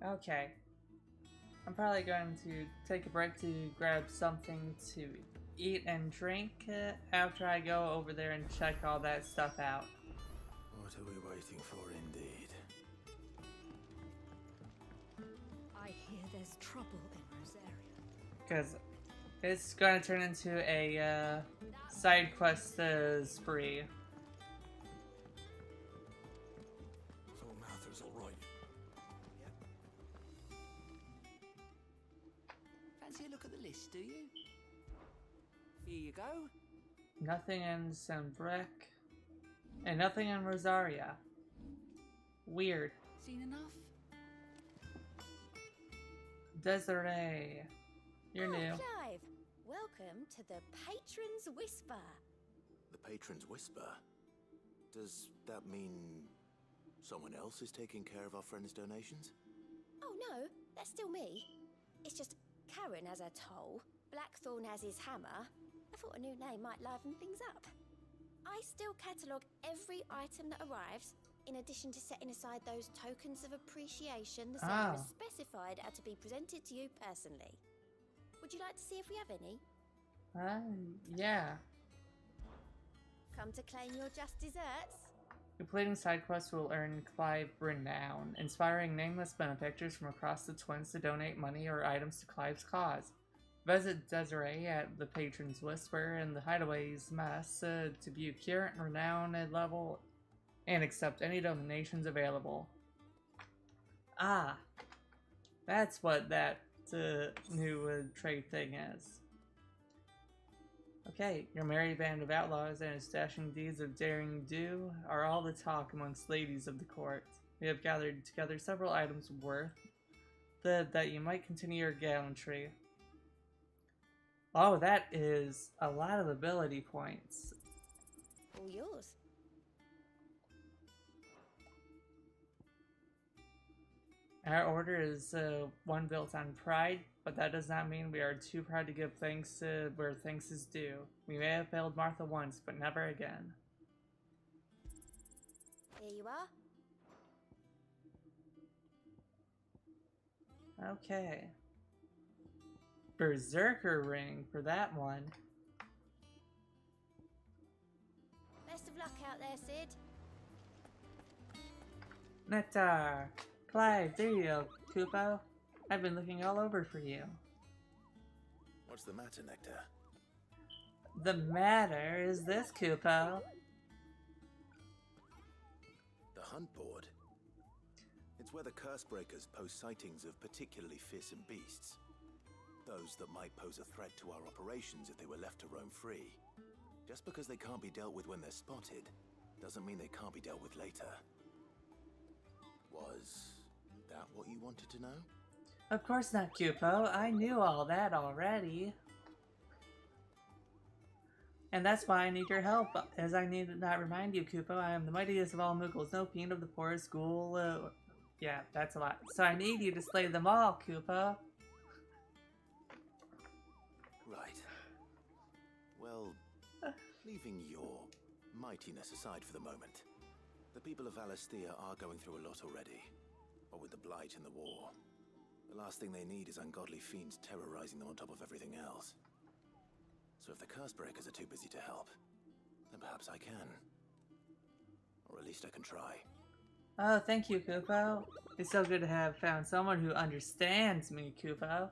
Okay. I'm probably going to take a break to grab something to eat and drink after I go over there and check all that stuff out. What are we waiting for, indeed? I hear there's trouble in Rosaria. Because it's going to turn into a side quest spree. So Mather's alright. Fancy a look at the list, do you? Here you go. Nothing in Sambrek. And nothing in Rosaria. Weird. Seen enough? Desiree. You're new. Clive, welcome to the Patron's Whisper. The Patron's Whisper? Does that mean someone else is taking care of our friend's donations? Oh no, that's still me. It's just Karen has her toll, Blackthorn has his hammer. I thought a new name might liven things up. I still catalogue every item that arrives, in addition to setting aside those tokens of appreciation the seller has specified are to be presented to you personally. Would you like to see if we have any? Yeah. Come to claim your just desserts? Completing side quests will earn Clive renown, inspiring nameless benefactors from across the Twins to donate money or items to Clive's cause. Visit Desiree at the Patron's Whisper and the Hideaway's Mess to view current renown level and accept any donations available. Ah, that's what that new trade thing is. Okay, your merry band of outlaws and its dashing deeds of daring do are all the talk amongst ladies of the court. We have gathered together several items worth that you might continue your gallantry. Oh, that is a lot of ability points. All yours. Our order is one built on pride, but that does not mean we are too proud to give thanks where thanks is due. We may have failed Martha once, but never again. Here you are. Okay. Berserker ring for that one. Best of luck out there, Sid. Nectar! Clive, there you go, Kupo. I've been looking all over for you. What's the matter, Nectar? The matter is this, Kupo. The hunt board? It's where the curse breakers post sightings of particularly fearsome beasts. Those that might pose a threat to our operations if they were left to roam free. Just because they can't be dealt with when they're spotted, doesn't mean they can't be dealt with later. Was that what you wanted to know? Of course not, Kupo. I knew all that already. And that's why I need your help, as I need to not remind you, Kupo, I am the mightiest of all Muggles, no fiend of the poorest ghoul, yeah, that's a lot. So I need you to slay them all, Kupo. Right. Well, leaving your mightiness aside for the moment, the people of Alastia are going through a lot already. What with the Blight and the war. The last thing they need is ungodly fiends terrorizing them on top of everything else. So if the curse breakers are too busy to help, then perhaps I can. Or at least I can try. Oh, thank you, Kupo. It's so good to have found someone who understands me, Kupo.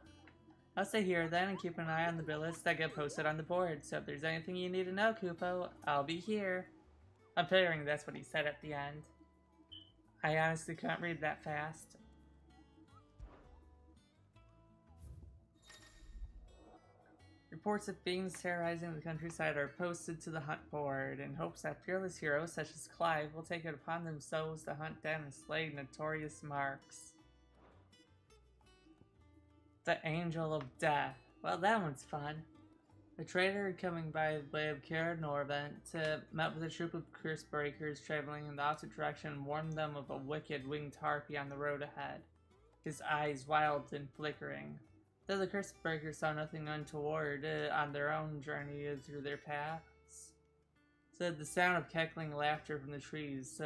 I'll stay here then and keep an eye on the billets that get posted on the board. So if there's anything you need to know, Kupo, I'll be here. I'm figuring that's what he said at the end. I honestly couldn't read that fast. Reports of fiends terrorizing the countryside are posted to the hunt board in hopes that fearless heroes such as Clive will take it upon themselves to hunt down and slay notorious marks. The Angel of Death. Well, that one's fun. The trader coming by the way of Kara Norvent met with a troop of curse breakers traveling in the opposite direction and warned them of a wicked winged harpy on the road ahead, his eyes wild and flickering. Though the curse breakers saw nothing untoward on their own journey through their paths, said the sound of cackling laughter from the trees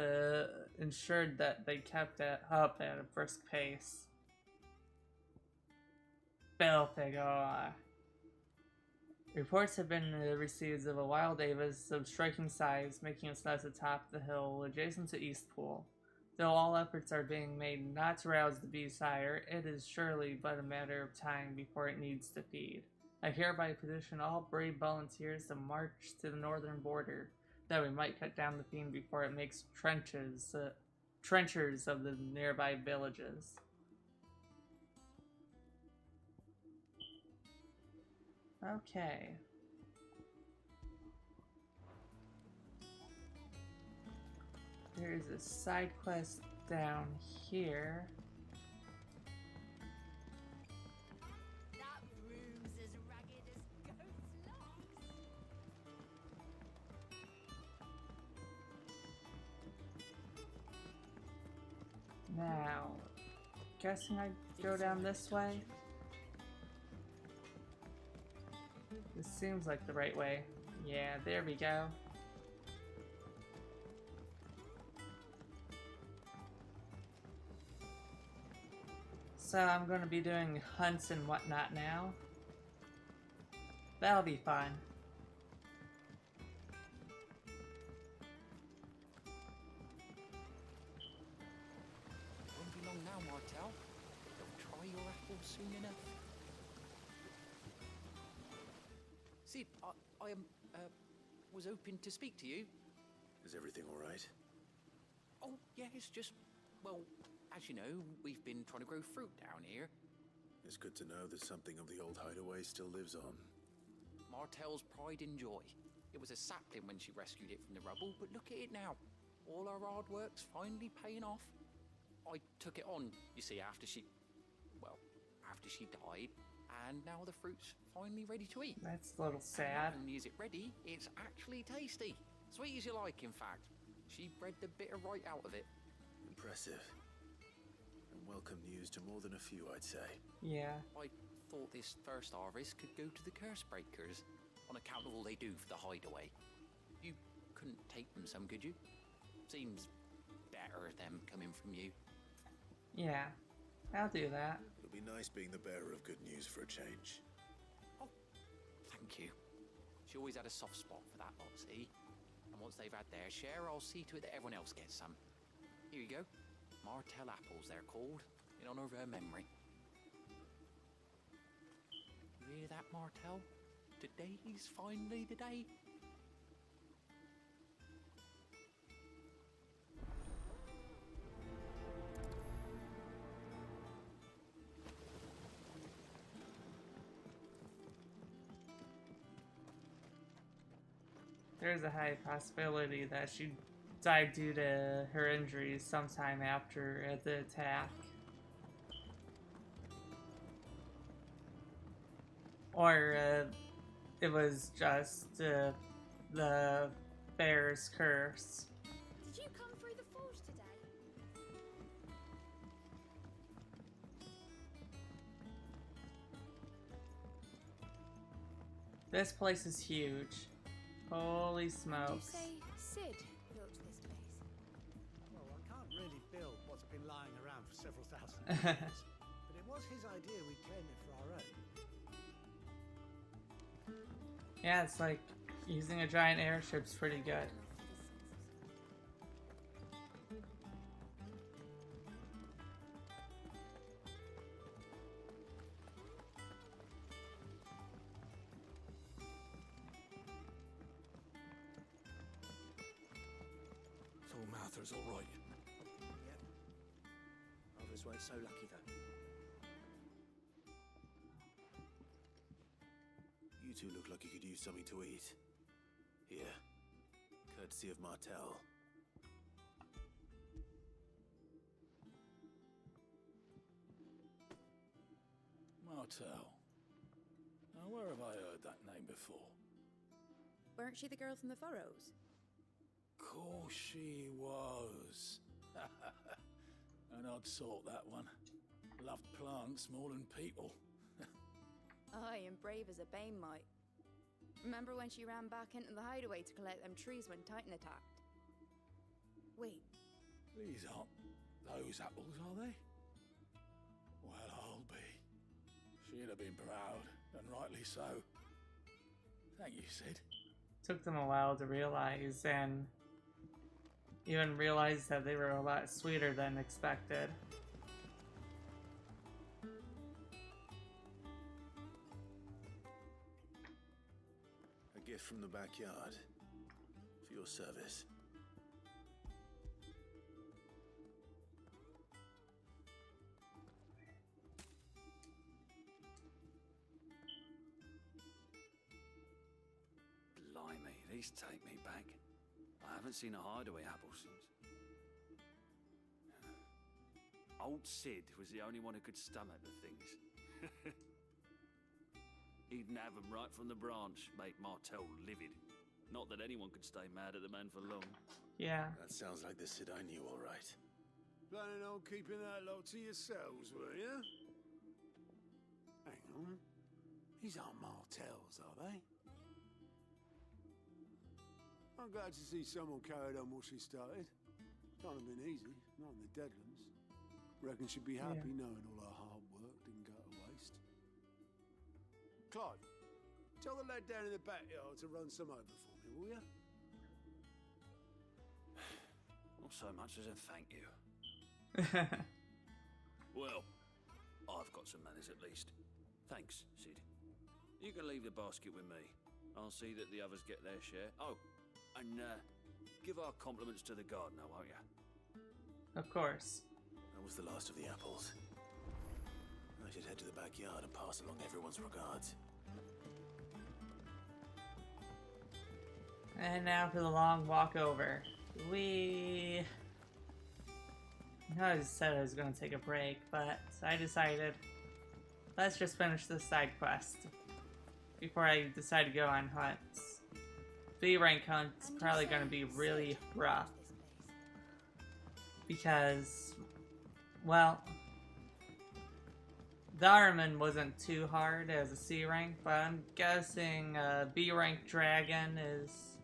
ensured that they kept up at a brisk pace. Belphegor. Reports have been received of a wild avis of striking size making its nest atop the hill adjacent to Eastpool. Though all efforts are being made not to rouse the bee-sire, it is surely but a matter of time before it needs to feed. I hereby petition all brave volunteers to march to the northern border, that we might cut down the fiend before it makes trenchers of the nearby villages. Okay. There's a side quest down here. That room's as ragged as goat's locks. Now, guessing I go down this way? This seems like the right way. Yeah, there we go. So I'm going to be doing hunts and whatnot now. That'll be fun. Won't be long now, Martel. Don't try your apples soon enough. Sid, I was hoping to speak to you. Is everything all right? Oh, yeah, it's just, well, as you know, we've been trying to grow fruit down here. It's good to know that something of the old hideaway still lives on. Martel's pride and joy. It was a sapling when she rescued it from the rubble, but look at it now. All our hard work's finally paying off. I took it on, you see, after she died, and now the fruit's finally ready to eat. That's a little sad. And not only is it ready, it's actually tasty. Sweet as you like, in fact. She bred the bitter right out of it. Impressive. And welcome news to more than a few, I'd say. Yeah. I thought this first harvest could go to the curse breakers, on account of all they do for the hideaway. You couldn't take them some, could you? Seems better them coming from you. Yeah, I'll do that. It'll be nice being the bearer of good news for a change. Oh, thank you. She always had a soft spot for that lot, see? And once they've had their share, I'll see to it that everyone else gets some. Here you go. Martel apples, they're called, in honor of her memory. You hear that, Martel? Today's finally the day. There's a high possibility that she died due to her injuries sometime after the attack. Or it was just the bear's curse. Did you come through the forge today? This place is huge. Holy smokes. Did you say Sid built this place? Well, I can't really build what's been lying around for several thousand years. But it was his idea we claim it for our own. Yeah, it's like using a giant airship's pretty good. Arthur's all right. Yep. Others weren't so lucky, though. You two look like you could use something to eat. Here, courtesy of Martel. Martel. Now, where have I heard that name before? Weren't she the girl from the Furrows? Course she was. An odd sort, that one. Loved plants more than people. Aye, and brave as a bane might. Remember when she ran back into the hideaway to collect them trees when Titan attacked? Wait. These aren't those apples, are they? Well, I'll be. She'd have been proud, and rightly so. Thank you, Sid. Took them a while to realize, and even realized that they were a lot sweeter than expected. A gift from the backyard. For your service. Blimey, these take me back. I haven't seen a hideaway apple since. Old Sid was the only one who could stomach the things. He'd nab them right from the branch, make Martel livid. Not that anyone could stay mad at the man for long. Yeah. That sounds like the Sid I knew, all right. Planning on keeping that lot to yourselves, were you? Hang on. These aren't Martels, are they? I'm glad to see someone carried on what she started. Can't have been easy, not in the Deadlands. Reckon she'd be happy knowing all her hard work didn't go to waste. Clive, tell the lad down in the backyard to run some over for me, will you? Not so much as a thank you. Well, I've got some manners at least. Thanks, Sid. You can leave the basket with me. I'll see that the others get their share. Oh, and give our compliments to the gardener, won't you? Of course. That was the last of the apples. I should head to the backyard and pass along everyone's regards. And now for the long walk over. I said I was going to take a break, but I decided let's just finish this side quest before I decide to go on hunts. B rank hunt's probably going to be really rough because, well, the Armin wasn't too hard as a C rank, but I'm guessing B rank dragon is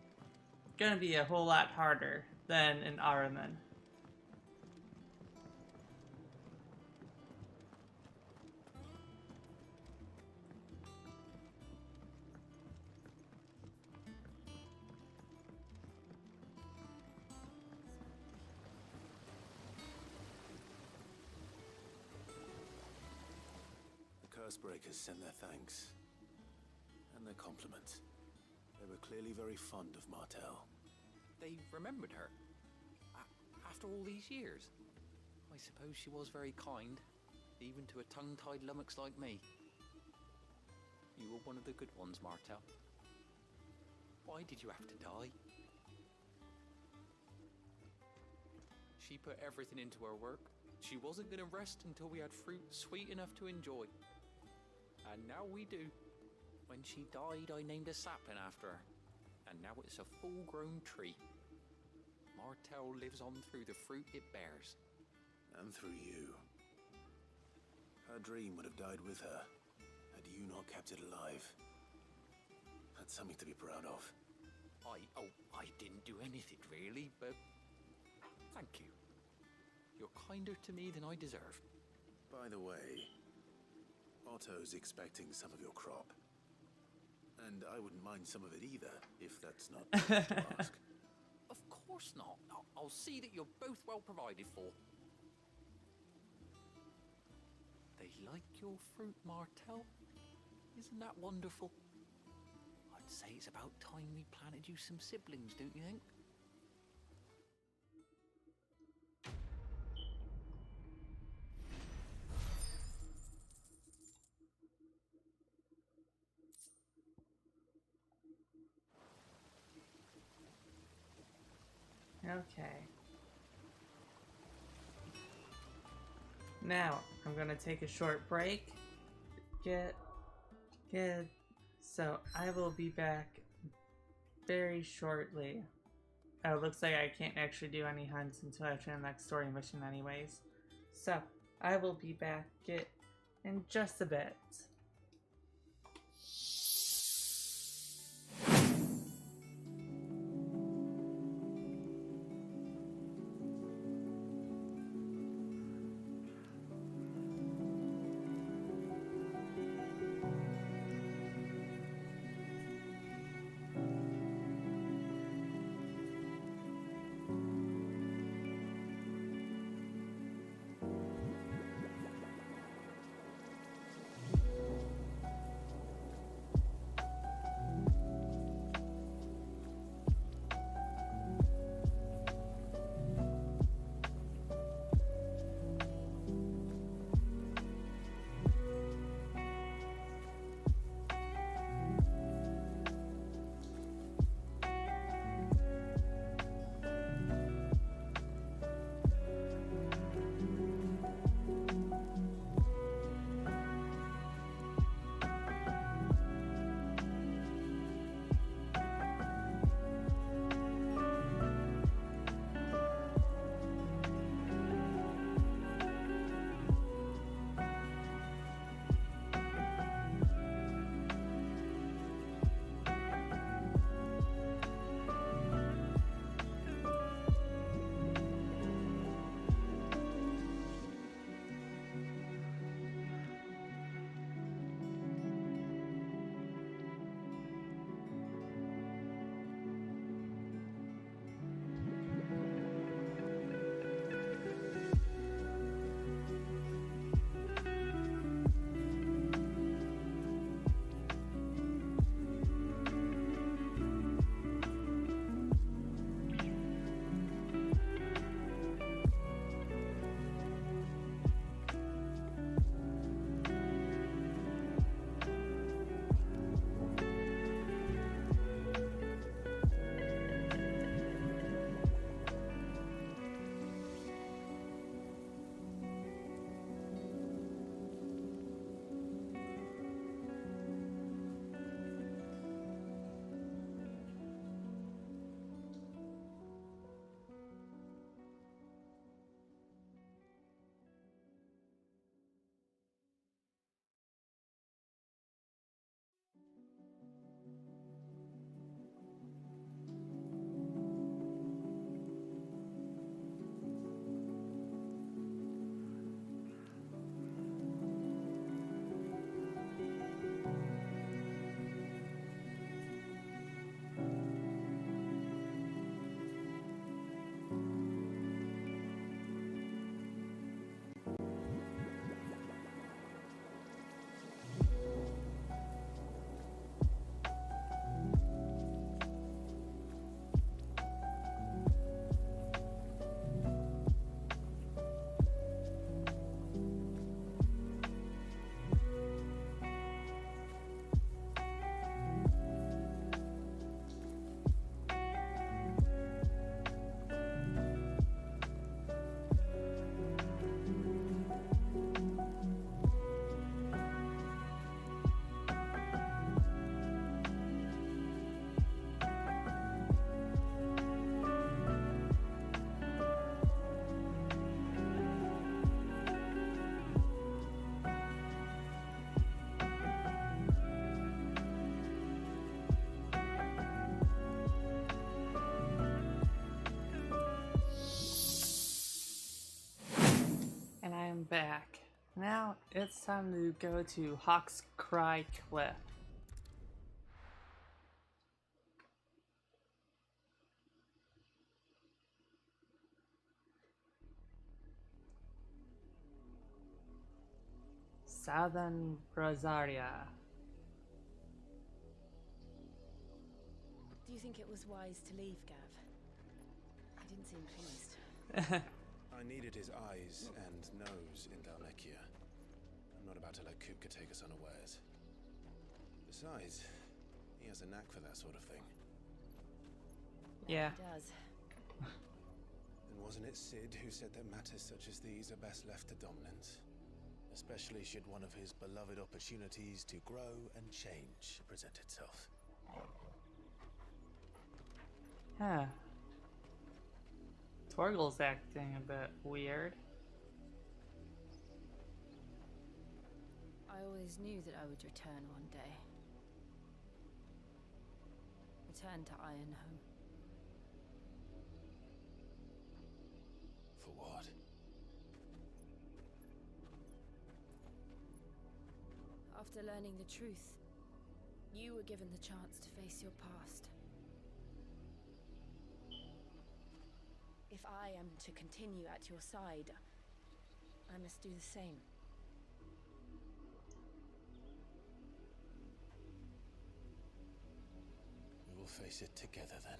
going to be a whole lot harder than an Armin. Cursebreakers send their thanks. And their compliments. They were clearly very fond of Martel. They remembered her. After all these years. I suppose she was very kind, even to a tongue-tied lummox like me. You were one of the good ones, Martel. Why did you have to die? She put everything into her work. She wasn't going to rest until we had fruit sweet enough to enjoy. And now we do. When she died, I named a sapling after her. And now it's a full-grown tree. Martel lives on through the fruit it bears. And through you. Her dream would have died with her, had you not kept it alive. That's something to be proud of. I didn't do anything really, but thank you. You're kinder to me than I deserve. By the way, Otto's expecting some of your crop. And I wouldn't mind some of it either, if that's not too much to ask. Of course not. I'll see that you're both well provided for. They like your fruit, Martel. Isn't that wonderful? I'd say it's about time we planted you some siblings, don't you think? Okay. Now, I'm gonna take a short break. So, I will be back very shortly. Oh, looks like I can't actually do any hunts until after the next story mission anyways. So, I will be back in just a bit. I'm back. Now it's time to go to Hawk's Cry Cliff. Southern Rosaria. Do you think it was wise to leave, Gav? He didn't seem pleased. I needed his eyes and nose in Dalmekia. I'm not about to let Kupka take us unawares. Besides, he has a knack for that sort of thing. Yeah. He does. Wasn't it Sid who said that matters such as these are best left to dominance? Especially should one of his beloved opportunities to grow and change present itself. Huh. Torgal's acting a bit weird. I always knew that I would return one day. Return to Ironhome. For what? After learning the truth, you were given the chance to face your past. If I am to continue at your side, I must do the same. We will face it together then.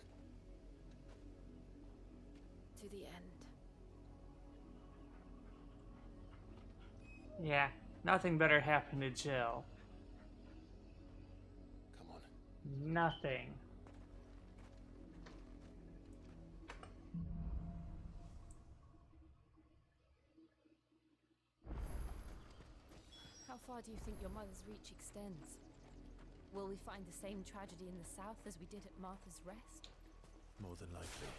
To the end. Yeah, nothing better happened to Jill. Come on. Nothing. How far do you think your mother's reach extends? Will we find the same tragedy in the south as we did at Martha's Rest? More than likely.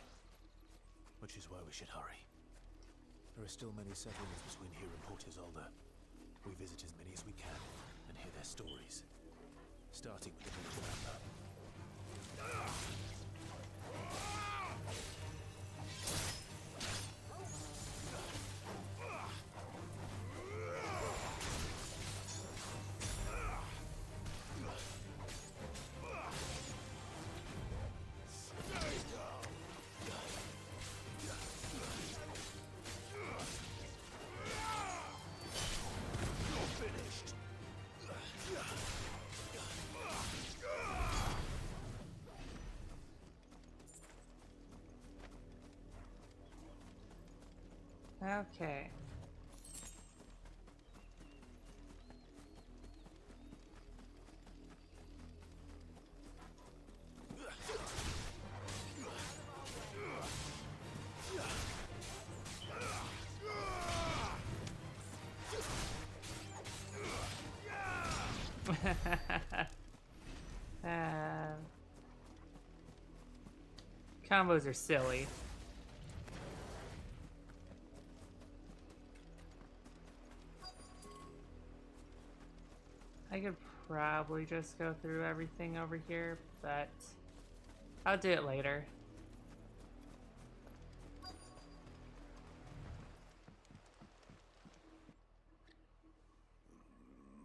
Which is why we should hurry. There are still many settlements between here and Port Isolde. We visit as many as we can and hear their stories. Starting with the village of Amber. Okay. Combos are silly. I could probably just go through everything over here, but I'll do it later.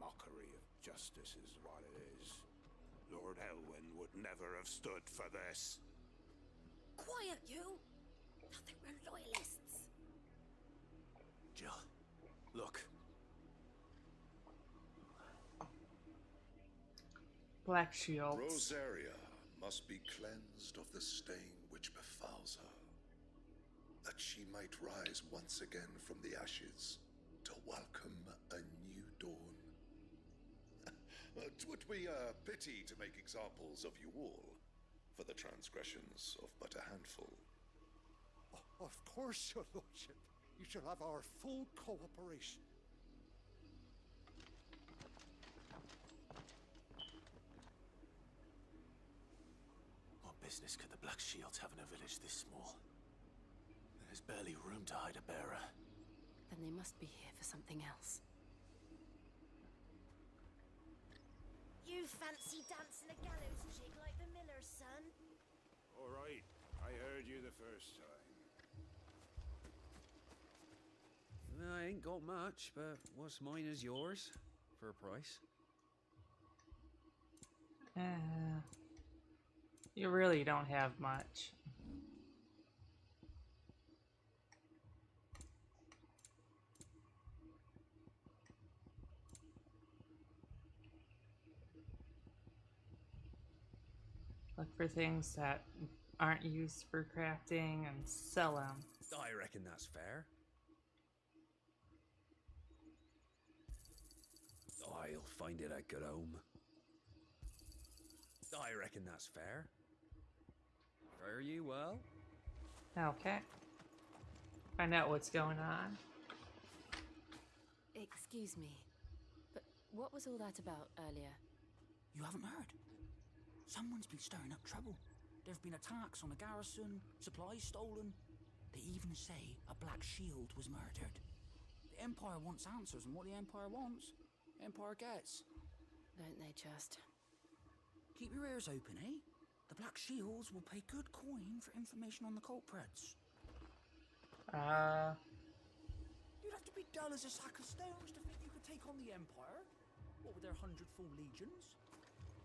Mockery of justice is what it is. Lord Elwyn would never have stood for this. Quiet, you! Nothing, we're loyalists. Jill, look. Black shields. Rosaria must be cleansed of the stain which befouls her, that she might rise once again from the ashes to welcome a new dawn. 'Twould be a pity to make examples of you all for the transgressions of but a handful. Of course, your lordship. You shall have our full cooperation. What business could the Black Shields have in a village this small? There's barely room to hide a bearer. Then they must be here for something else. You fancy dancing a gallows jig like the miller's son? All right, I heard you the first time. I ain't got much, but what's mine is yours, for a price. You really don't have much. Look for things that aren't used for crafting and sell them. I reckon that's fair. I'll find it a good home. I reckon that's fair. Fare you well. Okay. find out what's going on. Excuse me, but what was all that about earlier? You haven't heard? Someone's been stirring up trouble. There have been attacks on the garrison, supplies stolen. They even say a Black Shield was murdered. The Empire wants answers, and what the Empire wants, the Empire gets. Don't they just? Keep your ears open, eh? The Black Shields will pay good coin for information on the culprits. You'd have to be dull as a sack of stones to think you could take on the Empire. What with their 100 full legions?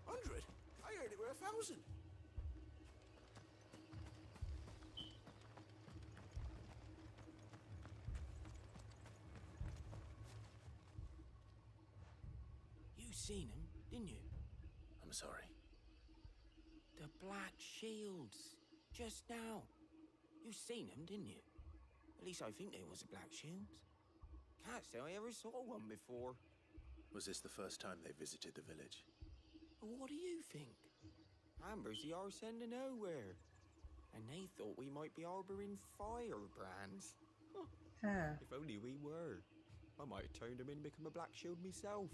100? I heard it were 1,000. You seen him, didn't you? I'm sorry. The Black Shields. Just now. You seen them, didn't you? At least I think they was the Black Shields. Can't say I ever saw one before. Was this the first time they visited the village? What do you think? Amber's the arse end of nowhere. And they thought we might be harboring firebrands. Huh. If only we were. I might have turned them in and become a Black Shield myself.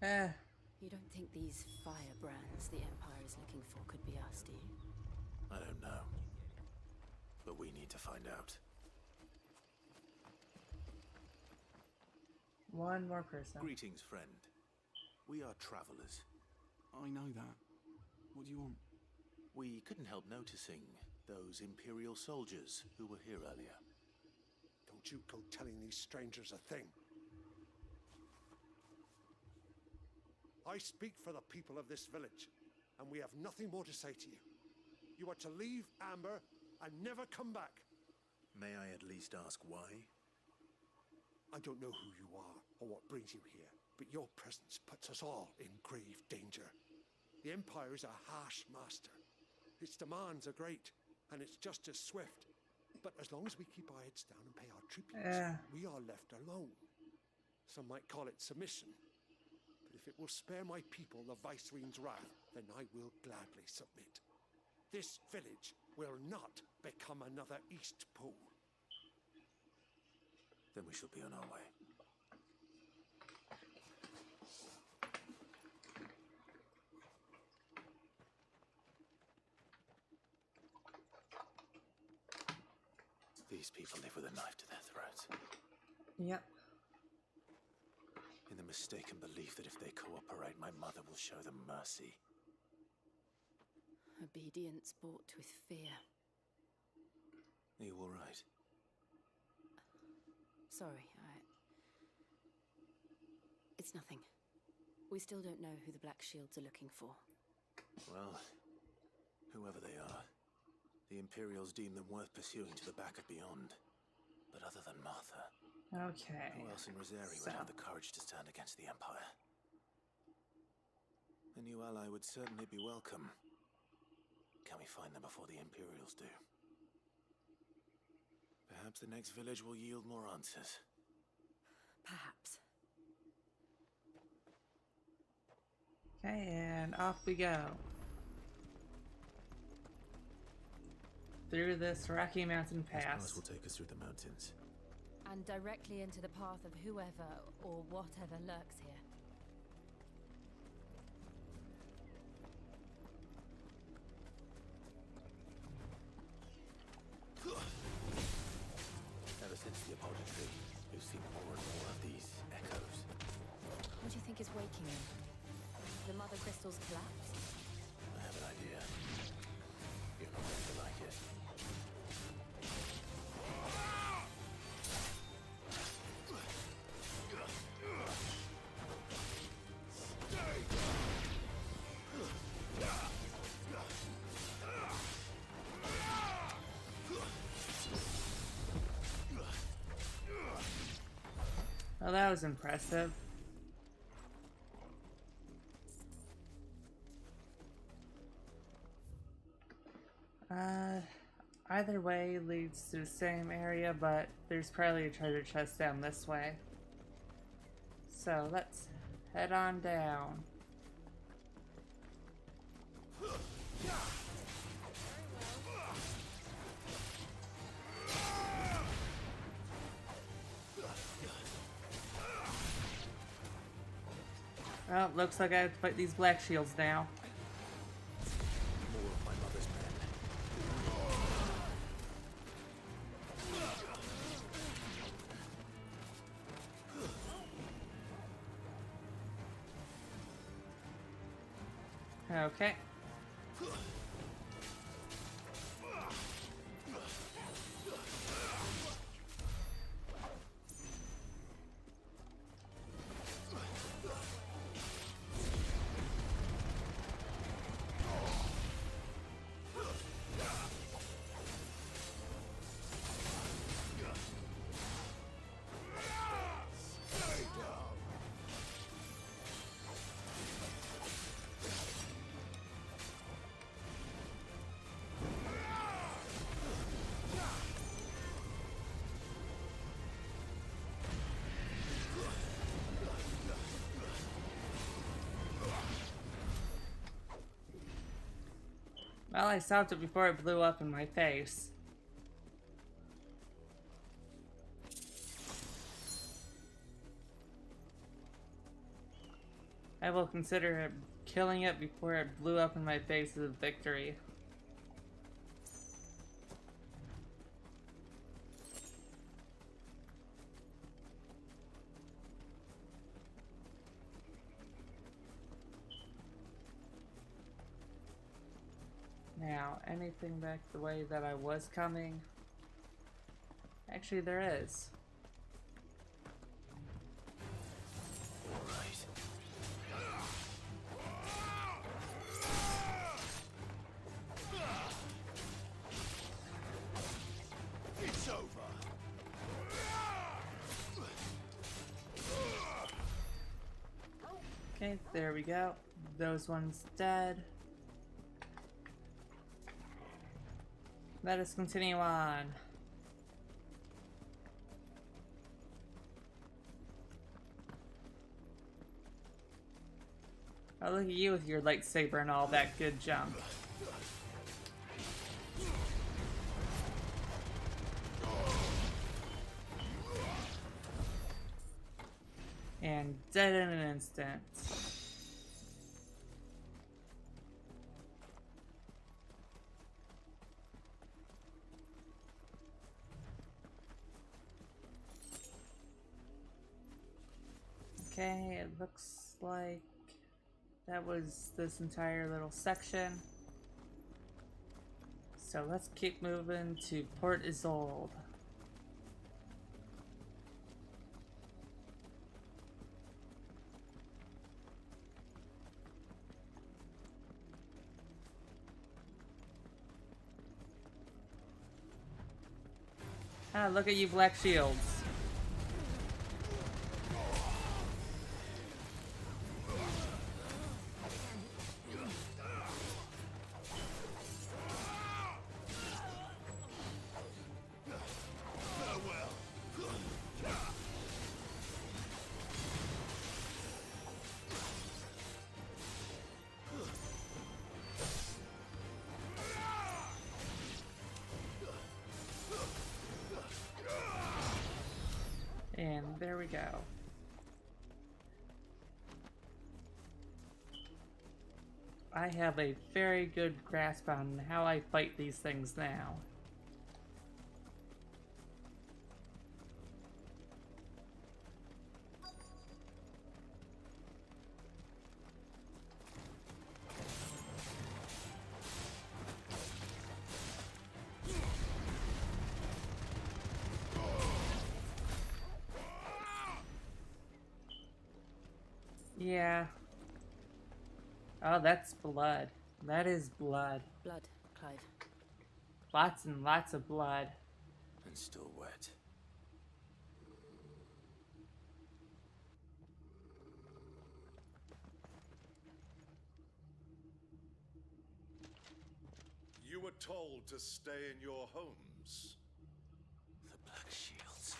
You don't think these firebrands the Empire is looking for could be us, do you? I don't know. But we need to find out. One more person. Greetings, friend. We are travelers. I know that. What do you want? We couldn't help noticing those Imperial soldiers who were here earlier. Don't you go telling these strangers a thing. I speak for the people of this village, and we have nothing more to say to you. You are to leave Amber and never come back. May I at least ask why? I don't know who you are or what brings you here, but your presence puts us all in grave danger. The Empire is a harsh master. Its demands are great, and it's just as swift. But as long as we keep our heads down and pay our tribute, we are left alone. Some might call it submission. But if it will spare my people the Viceroy's wrath, then I will gladly submit. This village will not become another East Pole. Then we shall be on our way. These people live with a knife to their throats. Yep. In the mistaken belief that if they cooperate, my mother will show them mercy. Obedience bought with fear. Are you all right? Sorry, It's nothing. We still don't know who the Black Shields are looking for. Well, whoever they are, the Imperials deem them worth pursuing to the back of beyond. But other than Martha, okay. Who else in Reverie would have the courage to stand against the Empire? A new ally would certainly be welcome. Can we find them before the Imperials do? Perhaps the next village will yield more answers. Perhaps. Okay, and off we go. Through this rocky mountain This pass. pass will take us through the mountains. And directly into the path of whoever or whatever lurks here. Ever since the apology, we've seen more and more of these echoes. What do you think is waking them? The Mothercrystals collapse? I have an idea. You're not going to like it. Well, that was impressive. Either way leads to the same area, but there's probably a treasure chest down this way. So let's head on down. Well, looks like I have to fight these black shields now. More of my mother's men. Okay. Well, I stopped it before it blew up in my face. I will consider killing it before it blew up in my face as a victory. Now, anything back the way that I was coming? Actually, there is. It's over. Okay, there we go. Those ones dead. Let us continue on. Oh, look at you with your lightsaber and all that good junk. And dead in an instant. Okay, it looks like that was this entire little section. So let's keep moving to Port Isolde. Ah, look at you, black shields. And there we go. I have a very good grasp on how I fight these things now. Yeah. Oh, that's blood. That is blood. Blood, Clive. Lots and lots of blood. And still wet. You were told to stay in your homes. The Black Shields.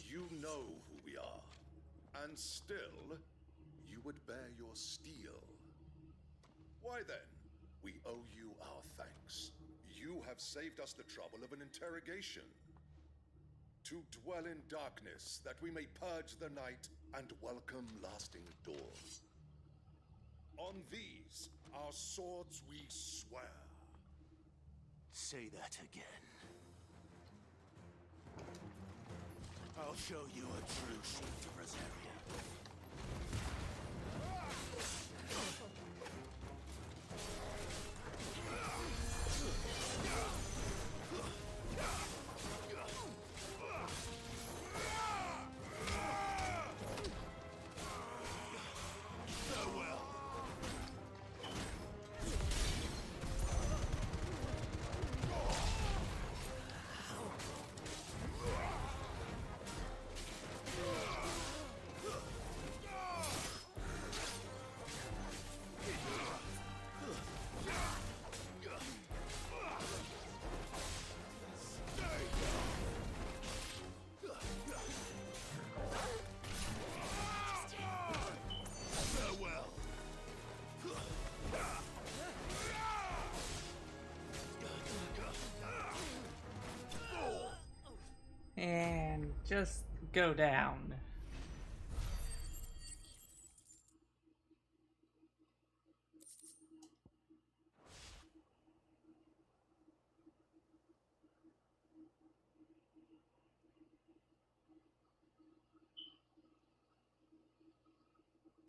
You know who we are, and still, you would bear your steel. Why then, we owe you our thanks. You have saved us the trouble of an interrogation. To dwell in darkness, that we may purge the night and welcome lasting dawn. On these, our swords we swear. Say that again. I'll show you a true shield of Reverie. And just go down.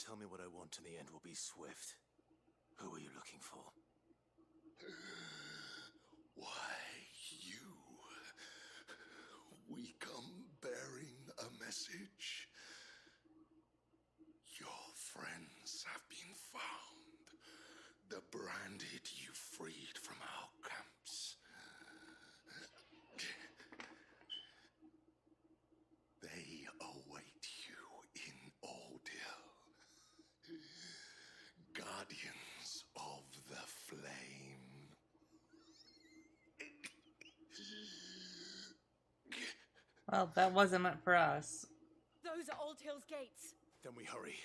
Tell me what I want and the end will be swift. Who are you looking for? Why, you. We come bearing a message. Your friends have been found. The branded you freed from our camps. They await you in Ordeal. Guardians of the Flame. Well, that wasn't meant for us. Those are Old Hill's gates. Then we hurry.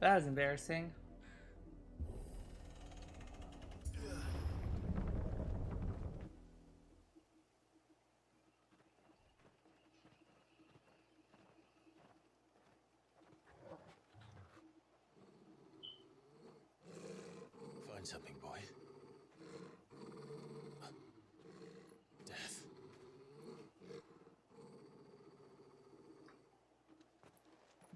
That was embarrassing. Find something, boy. Death.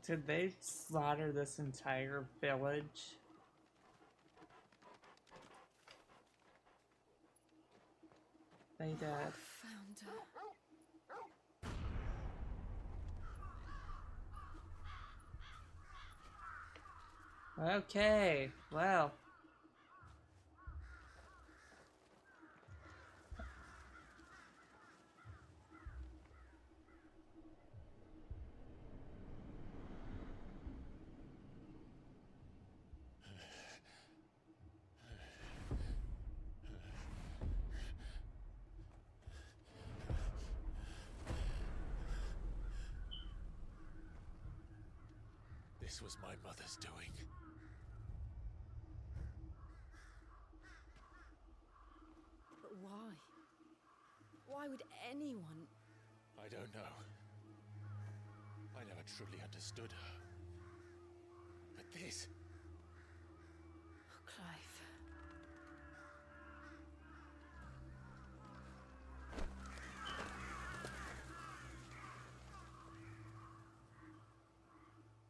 Did they slaughter this entire village? They did. Found her. Okay, well. This was my mother's doing. But why? Why would anyone? I don't know. I never truly understood her. But this... Oh, Clive.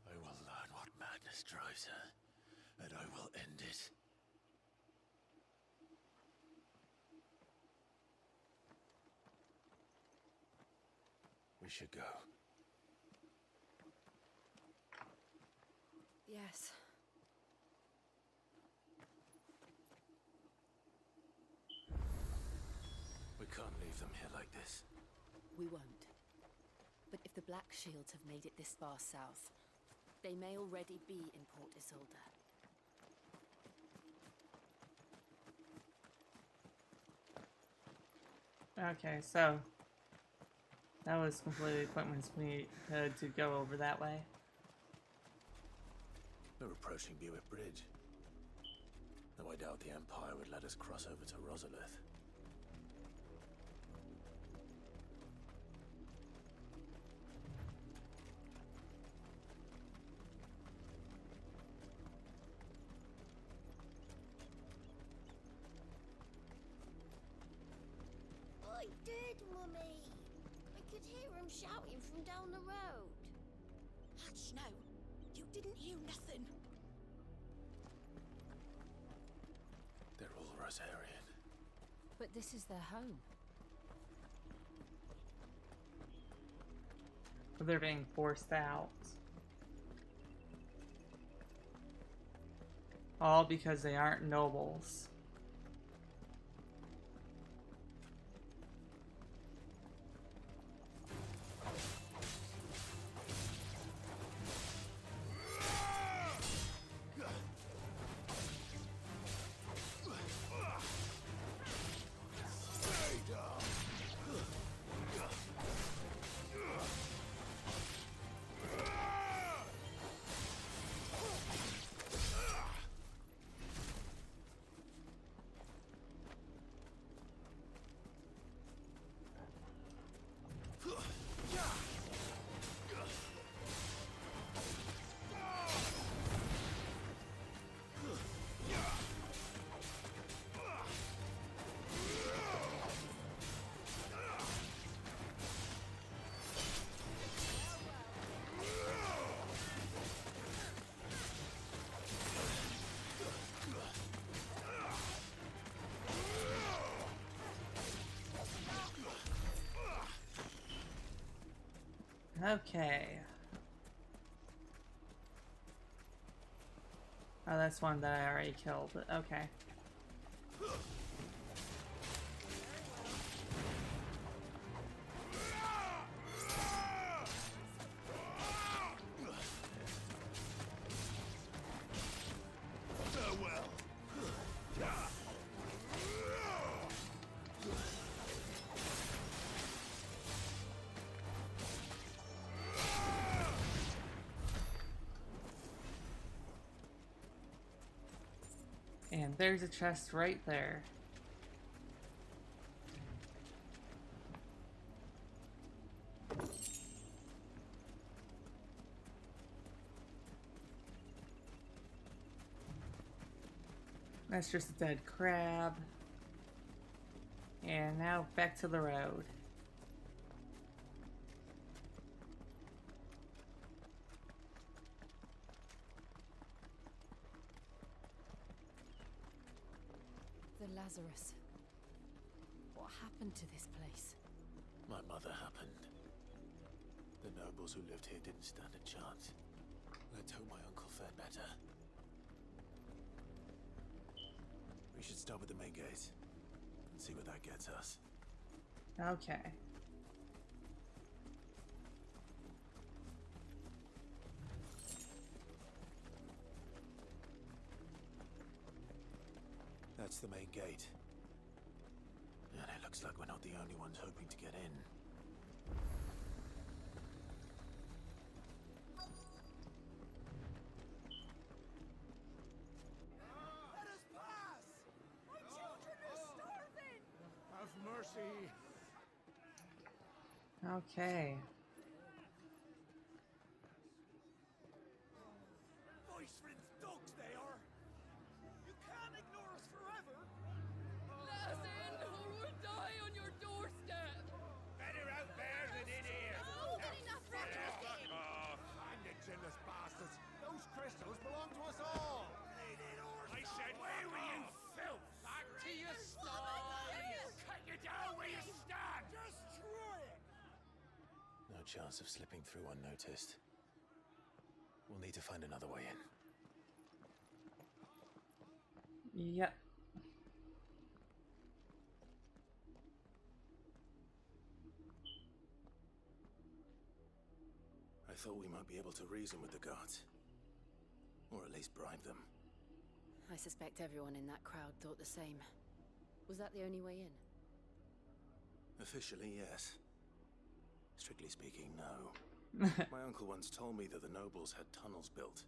I will learn what madness drives her, and I will end it. We should go. Yes. We can't leave them here like this. We won't. But if the Black Shields have made it this far south, they may already be in Port Isolde. Okay, so that was completely pointless for me to go over that way. We're approaching Buick Bridge. Though I doubt the Empire would let us cross over to Rosalith. I did, Mummy. I could hear him shouting from down the road. Hush now. You didn't hear nothing. They're all Rosarian. But this is their home. They're being forced out. All because they aren't nobles. Okay. Oh, that's one that I already killed. Okay. And there's a chest right there. That's just a dead crab. And now back to the road. The Lazarus. What happened to this place? My mother happened. The nobles who lived here didn't stand a chance. Let's hope my uncle fared better. We should start with the main gate and see what that gets us. Okay. That's the main gate. And it looks like we're not the only ones hoping to get in. Let us pass! My children are starving! Have mercy. Okay. Voice-rinsed dogs they are. You can't ignore us forever. Let us in, or we'll die on your doorstep. Better out there than in here. Fuck off. And the chinless bastards. Those crystals belong to us all. I said, where were you, filth? Back to your stalls. Cut you down where you stand. Destroy it. No chance of slipping through unnoticed. We'll need to find another way in. Yep. I thought we might be able to reason with the guards. Or at least bribe them. I suspect everyone in that crowd thought the same. Was that the only way in? Officially, yes. Strictly speaking, no. My uncle once told me that the nobles had tunnels built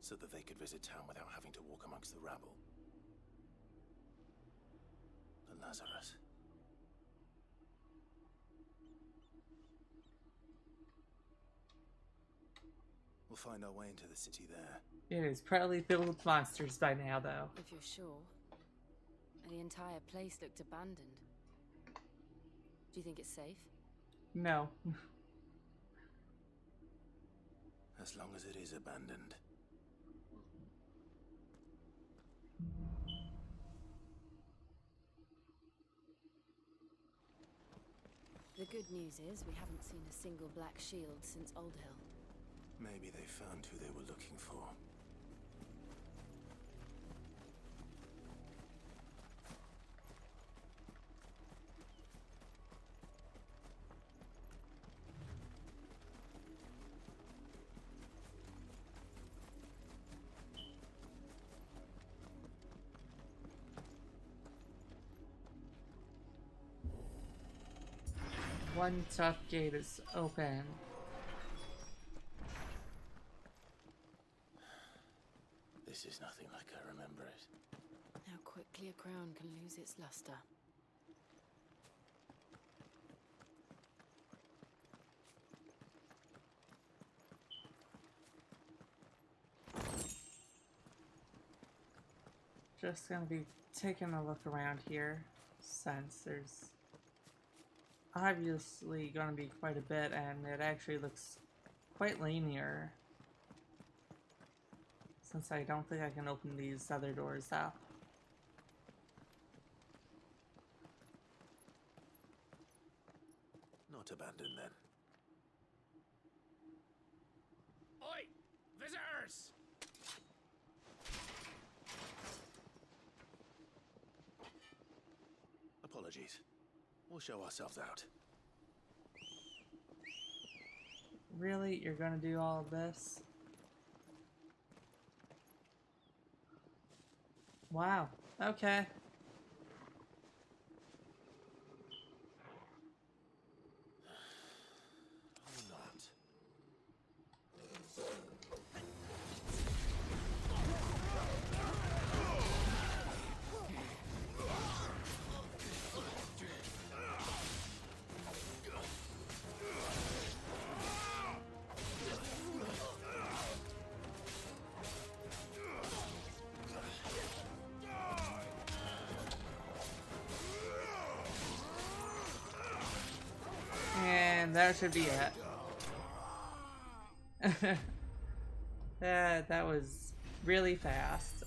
so that they could visit town without having to walk amongst the rabble. But Lazarus... We'll find our way into the city there. It is probably filled with monsters by now, though. If you're sure. The entire place looked abandoned. Do you think it's safe? No. As long as it is abandoned. The good news is we haven't seen a single black shield since Old Hill. Maybe they found who they were looking for. One tough gate is open. This is nothing like I remember it. How quickly a crown can lose its luster. Just gonna be taking a look around here, since there's obviously gonna be quite a bit, and it actually looks quite linear. Since I don't think I can open these other doors up. Not abandoned then. Oi! Visitors! Apologies. We'll show ourselves out. Really? You're gonna do all of this? Wow. Okay. And that should be it. That was really fast.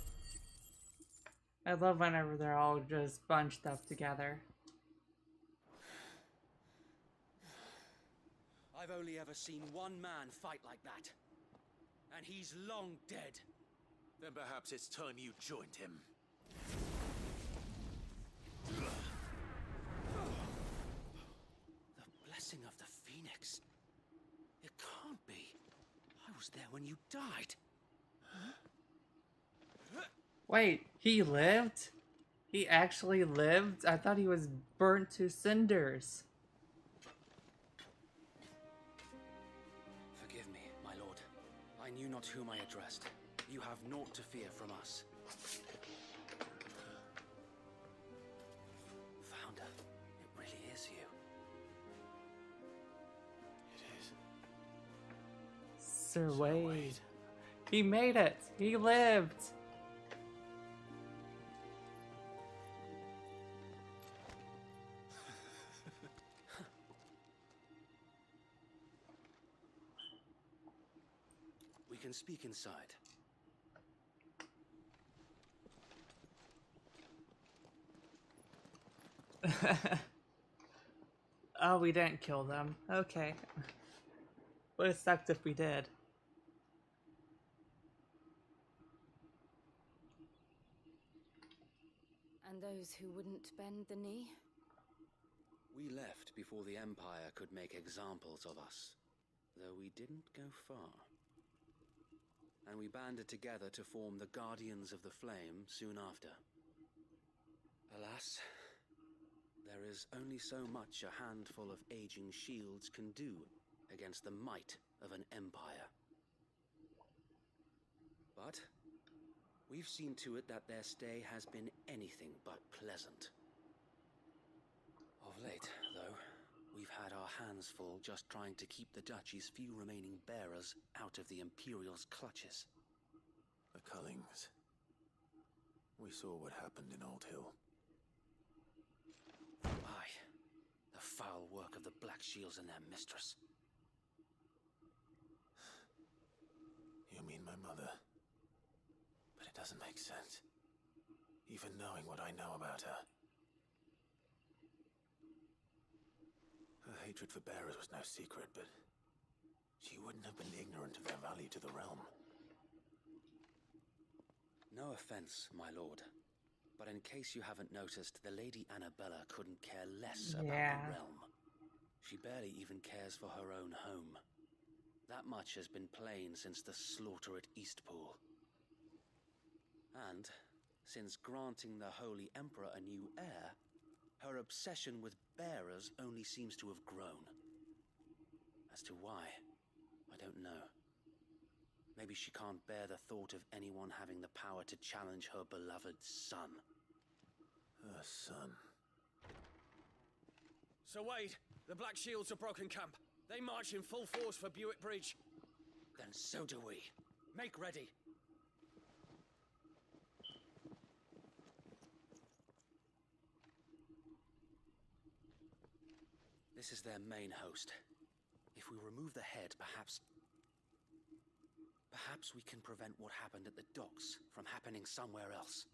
I love whenever they're all just bunched up together. I've only ever seen one man fight like that. And he's long dead. Then perhaps it's time you joined him. The blessing of the Phoenix. It can't be. I was there when you died. Wait, he lived? He actually lived? I thought he was burnt to cinders. Forgive me, my lord. I knew not whom I addressed. You have naught to fear from us. Founder, it really is you. It is. Sir Wade. He made it! He lived! We can speak inside. Oh, we didn't kill them. Okay. Would have sucked if we did. And those who wouldn't bend the knee? We left before the Empire could make examples of us, though we didn't go far. And we banded together to form the Guardians of the Flame soon after. Alas, there is only so much a handful of aging shields can do against the might of an empire. But we've seen to it that their stay has been anything but pleasant. Of late, though, we've had our hands full just trying to keep the Duchy's few remaining bearers out of the Imperial's clutches. The Cullings. We saw what happened in Old Hill. Aye, the foul work of the Black Shields and their mistress. You mean my mother? But it doesn't make sense. Even knowing what I know about her. Her hatred for bearers was no secret, but she wouldn't have been ignorant of their value to the realm. No offense, my lord, but in case you haven't noticed, the Lady Annabella couldn't care less about the realm. She barely even cares for her own home. That much has been plain since the slaughter at Eastpool. And, since granting the Holy Emperor a new heir, her obsession with bearers only seems to have grown. As to why, I don't know. Maybe she can't bear the thought of anyone having the power to challenge her beloved son. Her son. Sir Wade, the Black Shields have broken camp. They march in full force for Buick Bridge. Then so do we. Make ready. This is their main host. If we remove the head, perhaps we can prevent what happened at the docks from happening somewhere else.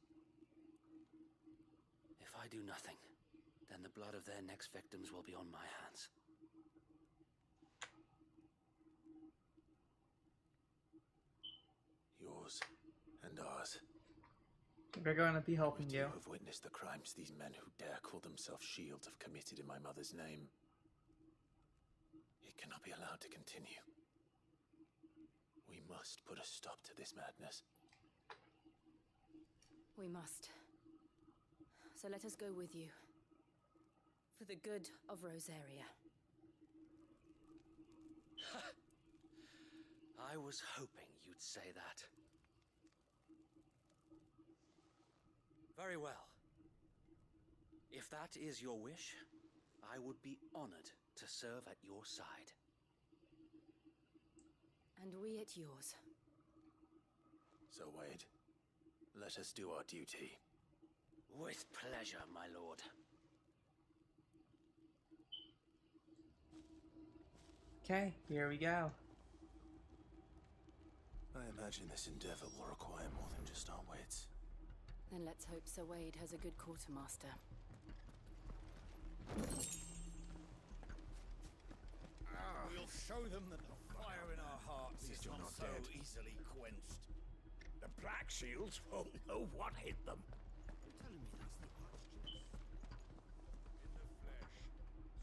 If I do nothing, then the blood of their next victims will be on my hands. Yours and ours. We're going to be helping We you. have witnessed the crimes these men who dare call themselves shields have committed in my mother's name. It cannot be allowed to continue. We must put a stop to this madness. We must. So let us go with you. For the good of Rosaria. I was hoping you'd say that. Very well. If that is your wish, I would be honored to serve at your side. And we at yours. So, Wade, let us do our duty. With pleasure, my lord. Okay, here we go. I imagine this endeavor will require more than just our wits. Then let's hope Sir Wade has a good quartermaster. We'll show them that the fire in our hearts is not so easily quenched. The Black Shields won't know what hit them. You're telling me that's the Archduke? In the flesh.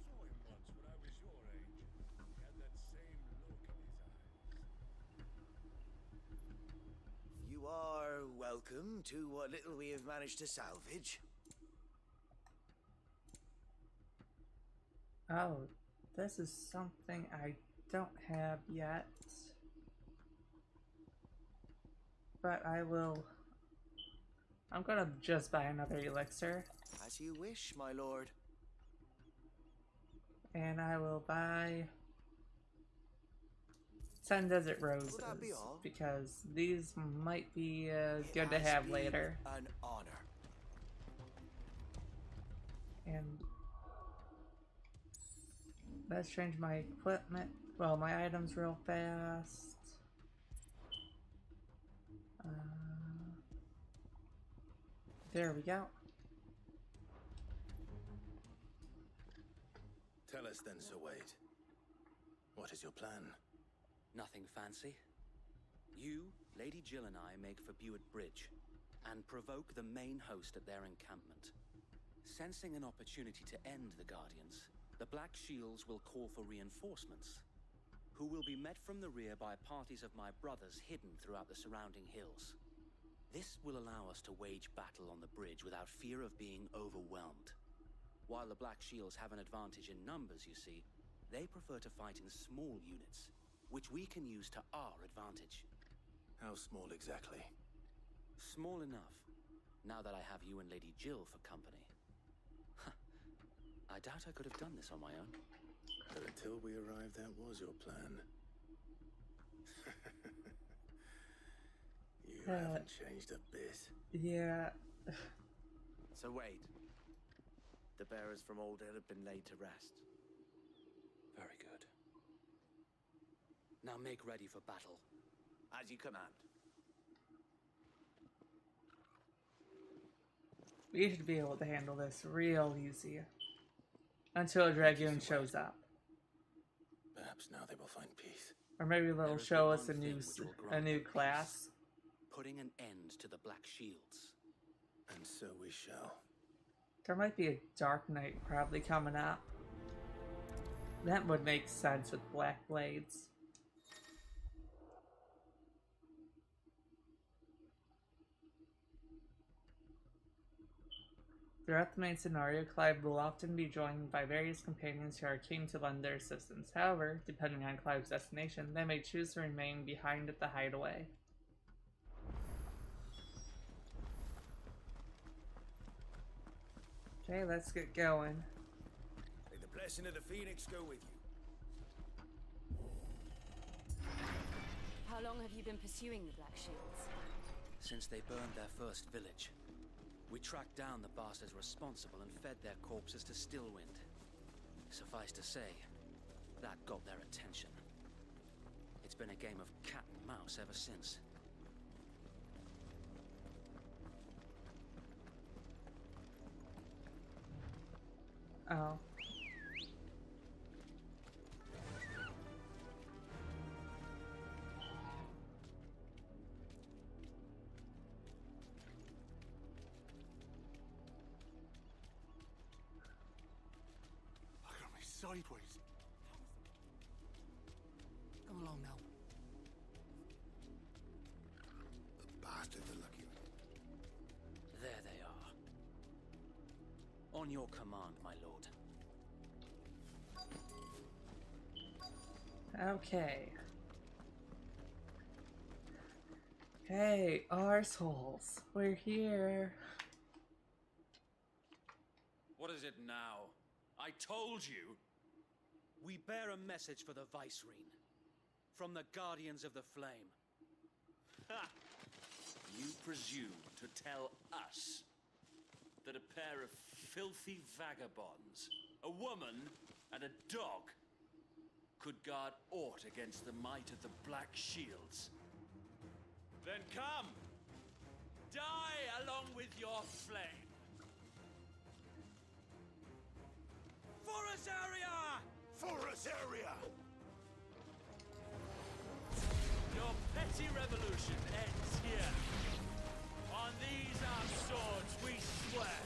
Saw him once when I was your age. He had that same look in his eyes. You are welcome to what little we have managed to salvage. Oh, this is something I don't have yet. But I will... I'm gonna just buy another elixir. As you wish, my lord. And I will buy 10 desert roses, that be all? because these might be good to Has have been later. An honor. And let's change my equipment, well, my items real fast. There we go. Tell us then, Sir Wade. What is your plan? Nothing fancy. You, Lady Jill and I make for Buick Bridge and provoke the main host at their encampment. Sensing an opportunity to end the Guardians, the Black Shields will call for reinforcements, who will be met from the rear by parties of my brothers hidden throughout the surrounding hills. This will allow us to wage battle on the bridge without fear of being overwhelmed. While the Black Shields have an advantage in numbers, you see, they prefer to fight in small units, which we can use to our advantage. How small exactly? Small enough, now that I have you and Lady Jill for company. I doubt I could have done this on my own. But until we arrived, that was your plan. You haven't changed a bit. Yeah. So wait. The bearers from Oldale have been laid to rest. Very good. Now make ready for battle. As you command. We should be able to handle this real easy. Until a dragoon shows up. Perhaps now they will find peace. Or maybe they'll show us a new class. Putting an end to the Black Shields. And so we shall. There might be a Dark Knight probably coming up. That would make sense with Black Blades. Throughout the main scenario, Clive will often be joined by various companions who are keen to lend their assistance. However, depending on Clive's destination, they may choose to remain behind at the hideaway. Okay, let's get going. May the blessing of the Phoenix go with you. How long have you been pursuing the Black Shields? Since they burned their first village. We tracked down the bastards responsible and fed their corpses to Stillwind. Suffice to say, that got their attention. It's been a game of cat and mouse ever since. Oh. Sideways. Come along now. The bastards are lucky. There they are. On your command, my lord. Okay. Hey, arseholes. We're here. What is it now? I told you! We bear a message for the Vicereine. From the Guardians of the Flame. Ha! You presume to tell us that a pair of filthy vagabonds, a woman and a dog, could guard aught against the might of the Black Shields? Then come! Die along with your flame! Forest area! Forest area! Your petty revolution ends here. On these our swords we swear.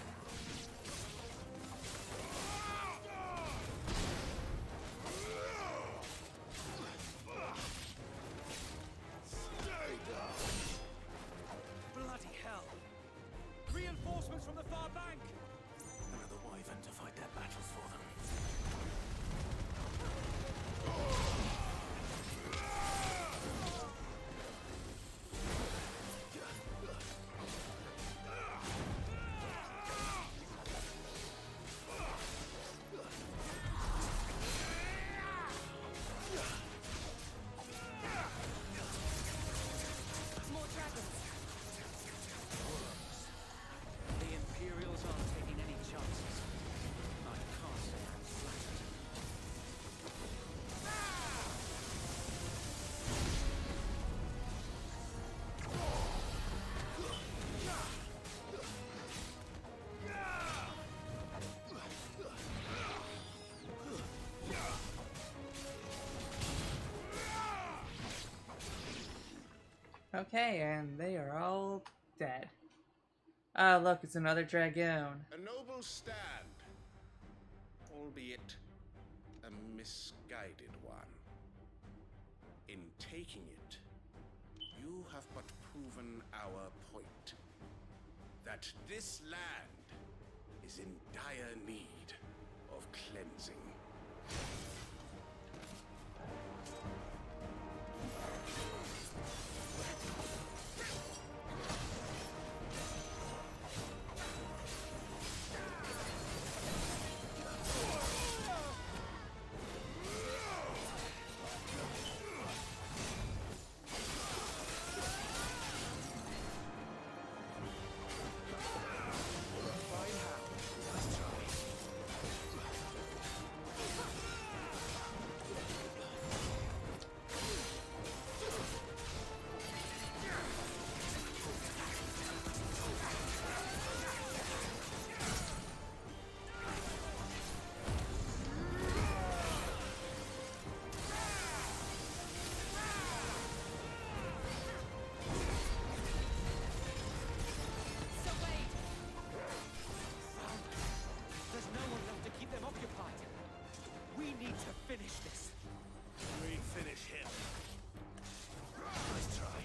Stay down! Bloody hell! Reinforcements from the far bank! Another wyvern to fight their battles for them. More dragons. The Imperials aren't taking any chances. I can't say I'm flattered. Okay, and they are all dead. Look, it's another dragoon. A noble stand, albeit a misguided one. In taking it, you have but proven our point. That this land is in dire need of cleansing. Finish this. We finish him. Nice try.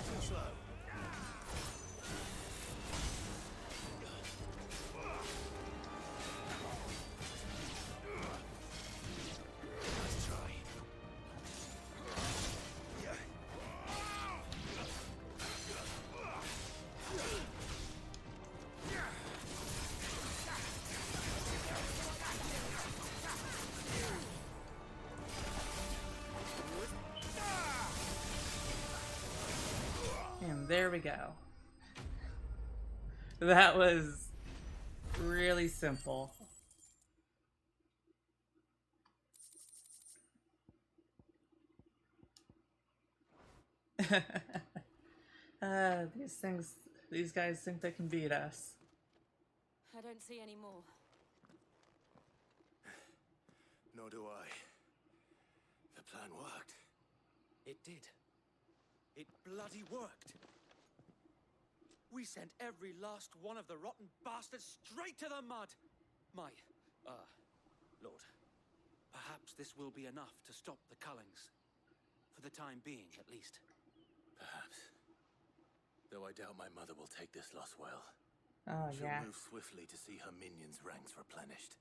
Too slow. Nice try. And there we go. That was really simple. These guys think they can beat us. I don't see any more. Nor do I. The plan worked. It did. It bloody worked. We sent every last one of the rotten bastards straight to the mud. My, Lord, perhaps this will be enough to stop the Cullings. For the time being, at least. Perhaps. Though I doubt my mother will take this loss well. Oh, She'll yeah. move swiftly to see her minions' ranks replenished.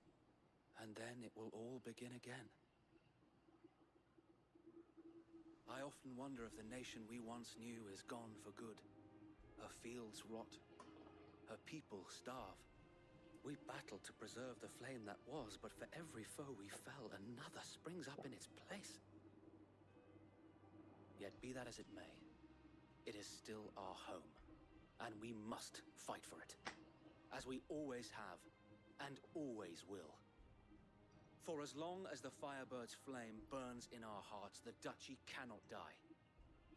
And then it will all begin again. I often wonder if the nation we once knew is gone for good. Her fields rot. Her people starve. We battled to preserve the flame that was, but for every foe we fell, another springs up in its place. Yet be that as it may, it is still our home, and we must fight for it, as we always have, and always will. For as long as the Firebird's flame burns in our hearts, the Duchy cannot die.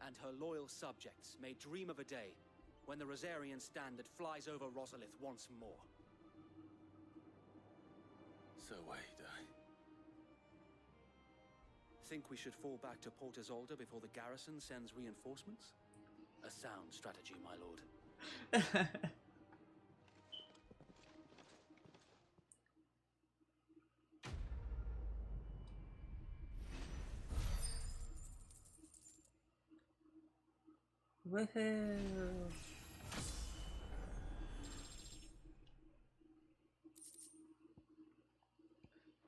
And her loyal subjects may dream of a day when the Rosarian standard flies over Rosalith once more. So wait, Think we should fall back to Port Isolde before the garrison sends reinforcements? A sound strategy, my lord. Woohoo!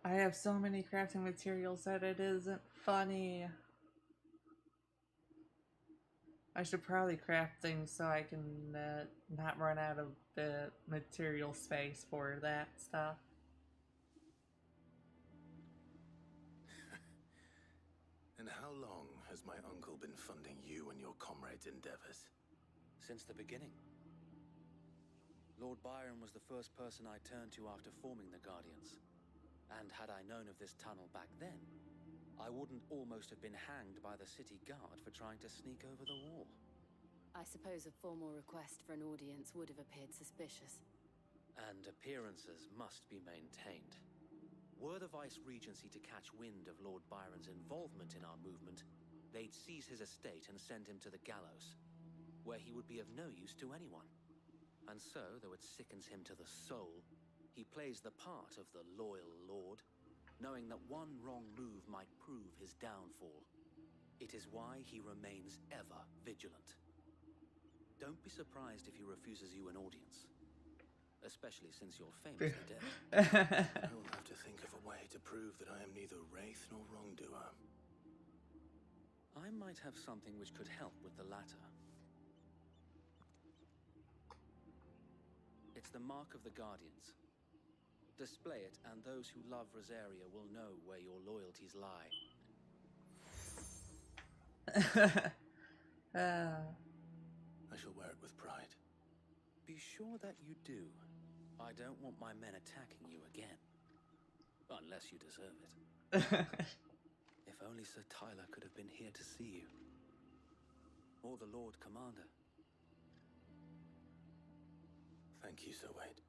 I have so many crafting materials that it isn't funny. I should probably craft things so I can not run out of the material space for that stuff. And how long has my uncle been funding you and your comrades' endeavors? Since the beginning. Lord Byron was the first person I turned to after forming the Guardians. And had I known of this tunnel back then, I wouldn't almost have been hanged by the city guard for trying to sneak over the wall. I suppose a formal request for an audience would have appeared suspicious. And appearances must be maintained. Were the Vice-Regency to catch wind of Lord Byron's involvement in our movement, they'd seize his estate and send him to the gallows, where he would be of no use to anyone. And so, though it sickens him to the soul, he plays the part of the loyal lord, knowing that one wrong move might prove his downfall. It is why he remains ever vigilant. Don't be surprised if he refuses you an audience. Especially since you're famously dead. I will have to think of a way to prove that I am neither wraith nor wrongdoer. I might have something which could help with the latter. It's the mark of the Guardians. Display it, and those who love Rosaria will know where your loyalties lie. I shall wear it with pride. Be sure that you do. I don't want my men attacking you again. Unless you deserve it. If only Sir Tyler could have been here to see you. Or the Lord Commander. Thank you, Sir Wade.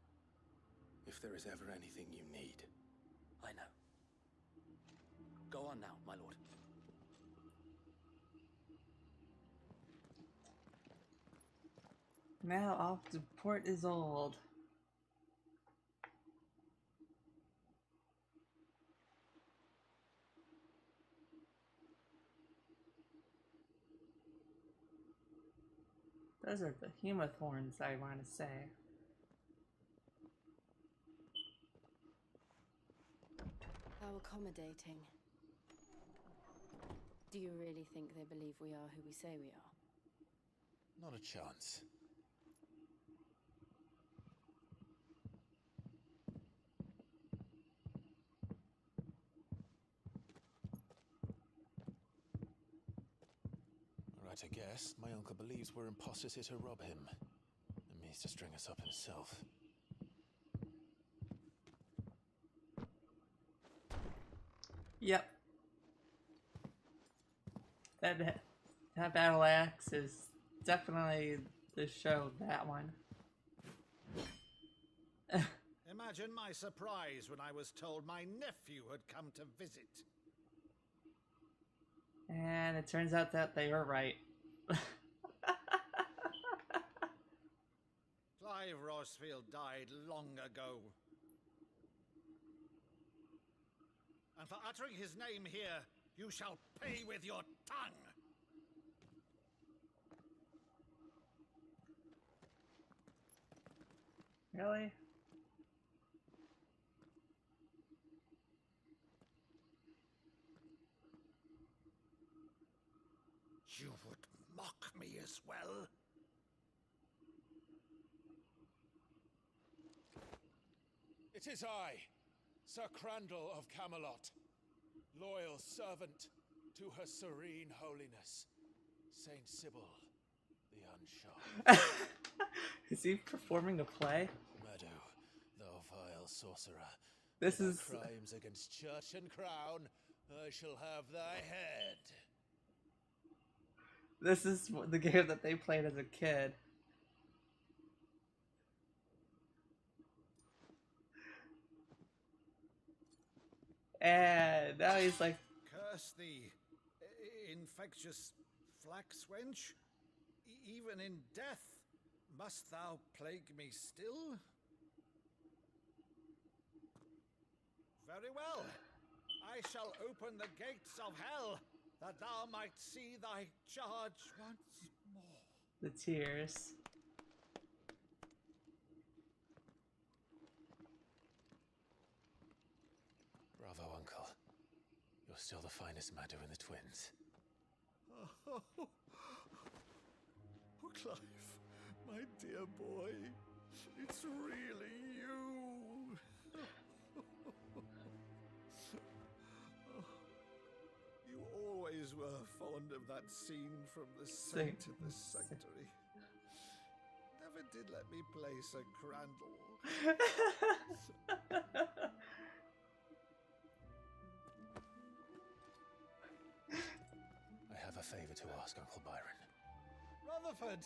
If there is ever anything you need. I know. Go on now, my lord. Now off to Port Isolde. Those are the Humathorns, I want to say. How accommodating. Do you really think they believe we are who we say we are? Not a chance. Right, I guess. My uncle believes we're imposters here to rob him. And means to string us up himself. Yep. That battle axe is definitely the show, that one. Imagine my surprise when I was told my nephew had come to visit. And it turns out that they were right. Clive Rosfield died long ago. And for uttering his name here, you shall pay with your tongue! Really? You would mock me as well? It is I, Sir Crandall of Camelot, loyal servant to her serene holiness, Saint Sybil the Unshod. Is he performing a play? Meadow, thou vile sorcerer. This For is... thy crimes against church and crown, I shall have thy head. This is the game that they played as a kid. And now he's like... Curse thee, infectious flax wench. Even in death, must thou plague me still? Very well. I shall open the gates of hell, that thou might see thy charge once more. The tears. Bravo, Uncle. You're still the finest Meadow in the twins. Oh, Clive, my dear boy, it's really you. You always were fond of that scene from The Saint in the Sanctuary. Never did let me play Sir Crandall. I have a favor to ask, Uncle Byron. Rutherford,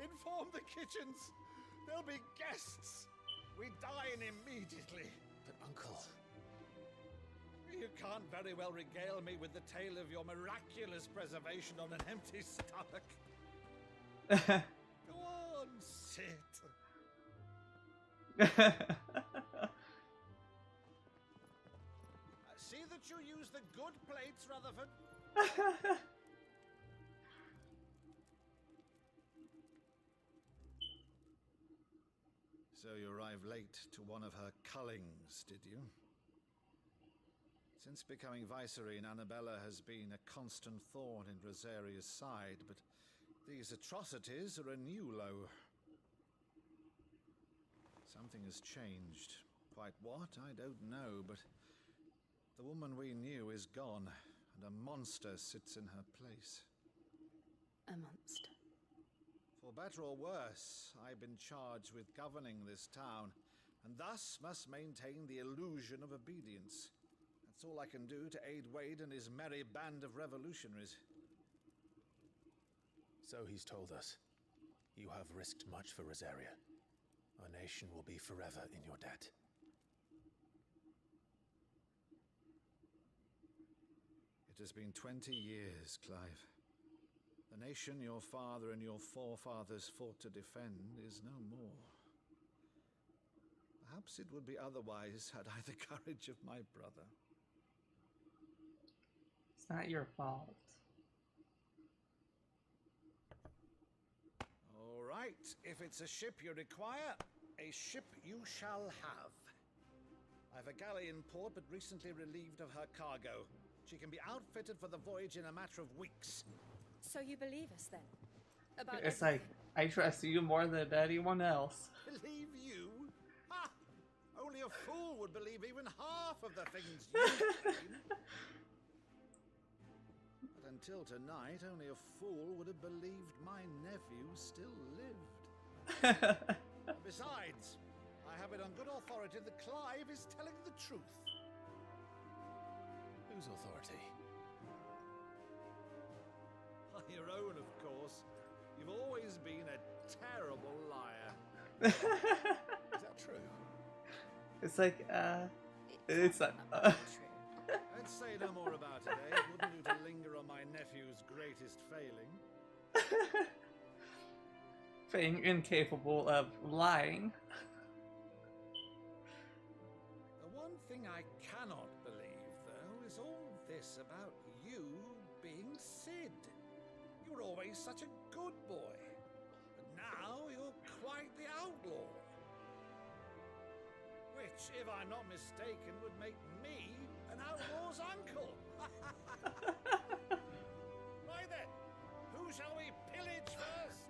inform the kitchens. There'll be guests. We dine immediately. But, Uncle... You can't very well regale me with the tale of your miraculous preservation on an empty stomach. Go on, sit. See that you use the good plates, Rutherford. So you arrived late to one of her cullings, did you? Since becoming Vicereine, Annabella has been a constant thorn in Rosaria's side, but these atrocities are a new low. Something has changed. Quite what, I don't know, but the woman we knew is gone, and a monster sits in her place. A monster. For better or worse, I've been charged with governing this town, and thus must maintain the illusion of obedience. That's all I can do to aid Wade and his merry band of revolutionaries. So he's told us. You have risked much for Rosaria. Our nation will be forever in your debt. It has been 20 years, Clive. The nation your father and your forefathers fought to defend is no more. Perhaps it would be otherwise had I the courage of my brother. It's not your fault. All right, if it's a ship you require, a ship you shall have. I've a galley in port, but recently relieved of her cargo. She can be outfitted for the voyage in a matter of weeks. So you believe us then? About It's everything? like, I trust you more than anyone else. Believe you? Ha! Only a fool would believe even half of the things you claim. But until tonight, only a fool would have believed my nephew still lived. Besides, I have it on good authority that Clive is telling the truth. Whose authority? Your own, of course. You've always been a terrible liar. Is that true? It's like, it's like, Let's say no more about it, eh? It wouldn't do to linger on my nephew's greatest failing. being incapable of lying. The one thing I cannot believe, though, is all this about you being Sid. You were always such a good boy, but now you're quite the outlaw. Which, if I'm not mistaken, would make me an outlaw's uncle. Right then, who shall we pillage first?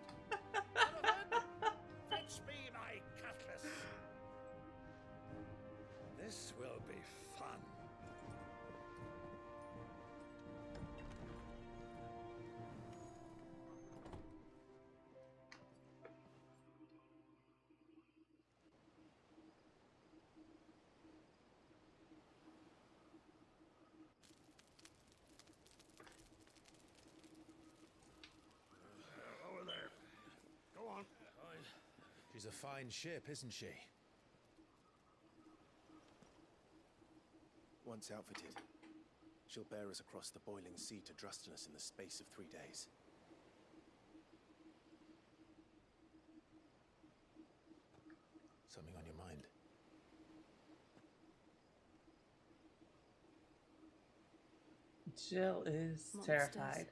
Donovan, fetch me my cutlass. This will be fun. Over there. Go on. She's a fine ship, isn't she? Once outfitted, she'll bear us across the boiling sea to Drustinus in the space of 3 days. Something on your mind? Jill is Monsters. terrified.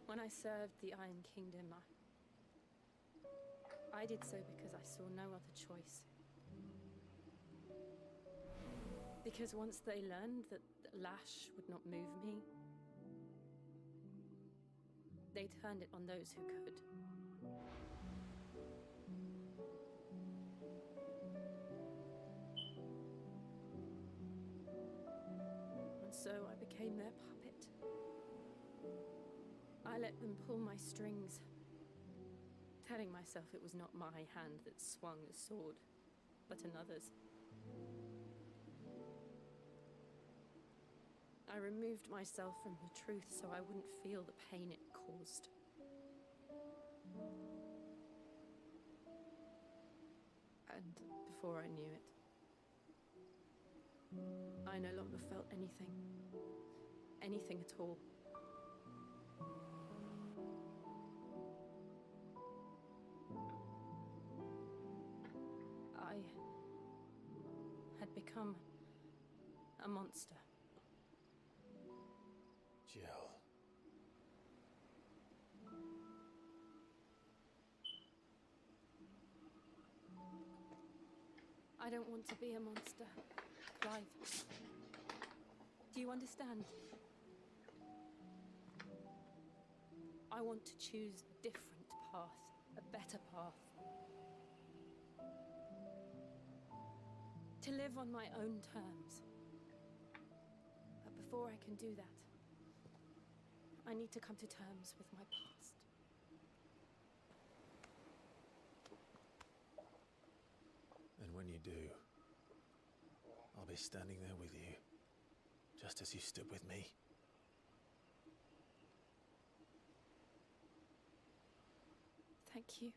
When I served the Iron Kingdom, I did so because I saw no other choice. Because once they learned that Lash would not move me, they turned it on those who could. And so I became their puppet. I let them pull my strings, telling myself it was not my hand that swung the sword, but another's. I removed myself from the truth so I wouldn't feel the pain it caused. And before I knew it, I no longer felt anything. Anything at all. I had become a monster. Jill. I don't want to be a monster, Clive. Do you understand? I want to choose a different path, a better path. To live on my own terms. But before I can do that, I need to come to terms with my past. And when you do, I'll be standing there with you, just as you stood with me. Thank you,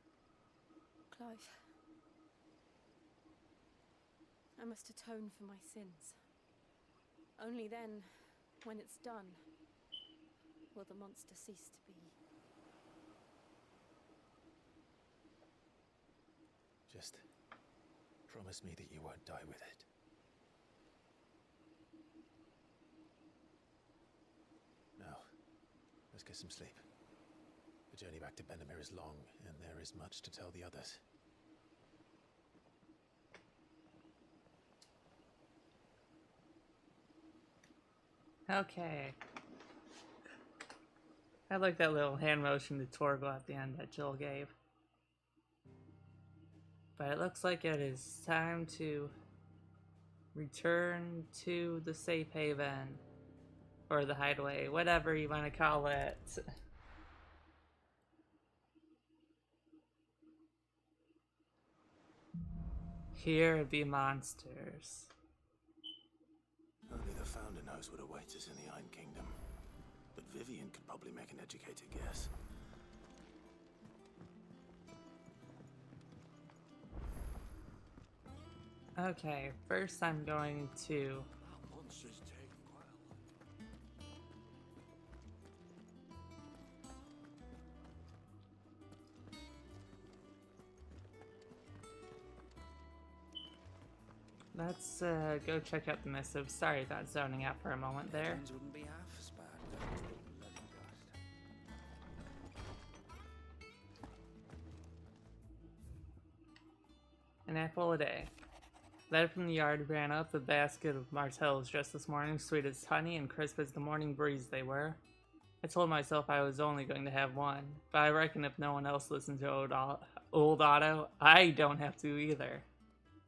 Clive. I must atone for my sins. Only then, when it's done, will the monster cease to be. Just promise me that you won't die with it. Now, let's get some sleep. The journey back to Benamir is long, and there is much to tell the others. Okay. I like that little hand motion to Torgal at the end that Jill gave. But it looks like it is time to return to the safe haven. Or the hideaway, whatever you want to call it. Here be monsters. Only the Founder knows what awaits us in the Iron Kingdom. But Vivian could probably make an educated guess. Okay, first I'm going to... Let's go check out the missive. Sorry about zoning out for a moment there. Wouldn't be half as bad without bloody dust. An apple a day. Led from the yard ran up a basket of martels just this morning, sweet as honey and crisp as the morning breeze they were. I told myself I was only going to have one, but I reckon if no one else listens to old Otto, I don't have to either.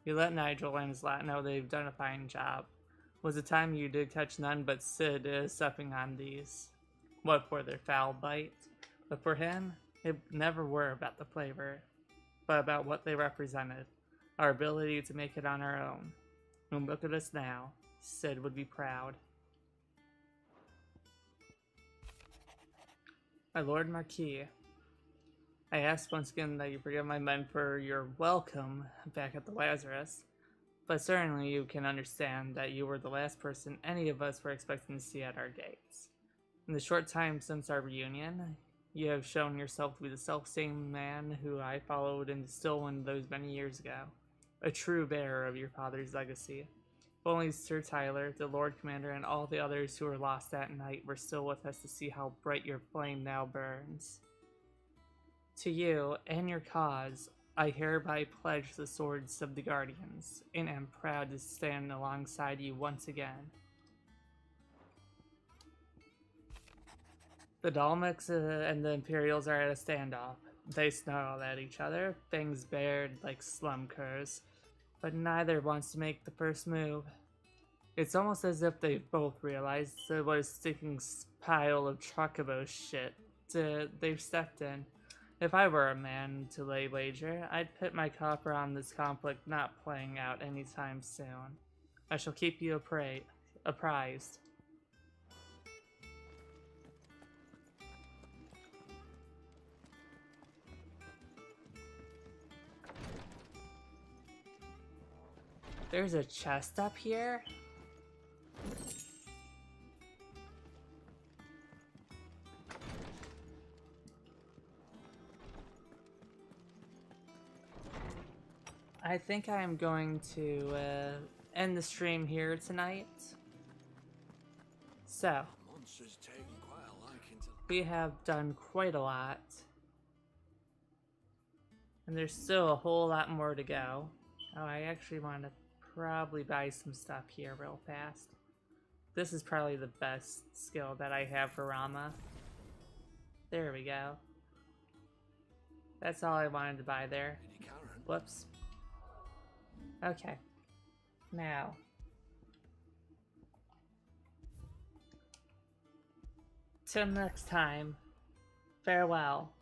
You let Nigel and his lot know they've done a fine job. Was the time you did catch none but Sid supping on these. What for their foul bite? But for him, it never were about the flavor, but about what they represented. Our ability to make it on our own. And look at us now. Sid would be proud. My Lord Marquis, I ask once again that you forgive my men for your welcome back at the Lazarus, but certainly you can understand that you were the last person any of us were expecting to see at our gates. In the short time since our reunion, you have shown yourself to be the self-same man who I followed into Stillwind those many years ago, a true bearer of your father's legacy. If only Sir Tyler, the Lord Commander, and all the others who were lost that night were still with us to see how bright your flame now burns. To you and your cause, I hereby pledge the swords of the Guardians, and am proud to stand alongside you once again. The Dalmaks and the Imperials are at a standoff. They snarl at each other, fangs bared like slum curs, but neither wants to make the first move. It's almost as if they've both realized what a sticking pile of chocobo shit they've stepped in. If I were a man to lay wager, I'd put my copper on this conflict not playing out anytime soon. I shall keep you apprised. There's a chest up here? I think I'm going to end the stream here tonight. So, we have done quite a lot. And there's still a whole lot more to go. Oh, I actually want to probably buy some stuff here real fast. This is probably the best skill that I have for Rama. There we go. That's all I wanted to buy there. Whoops. Okay. Now. Till next time. Farewell.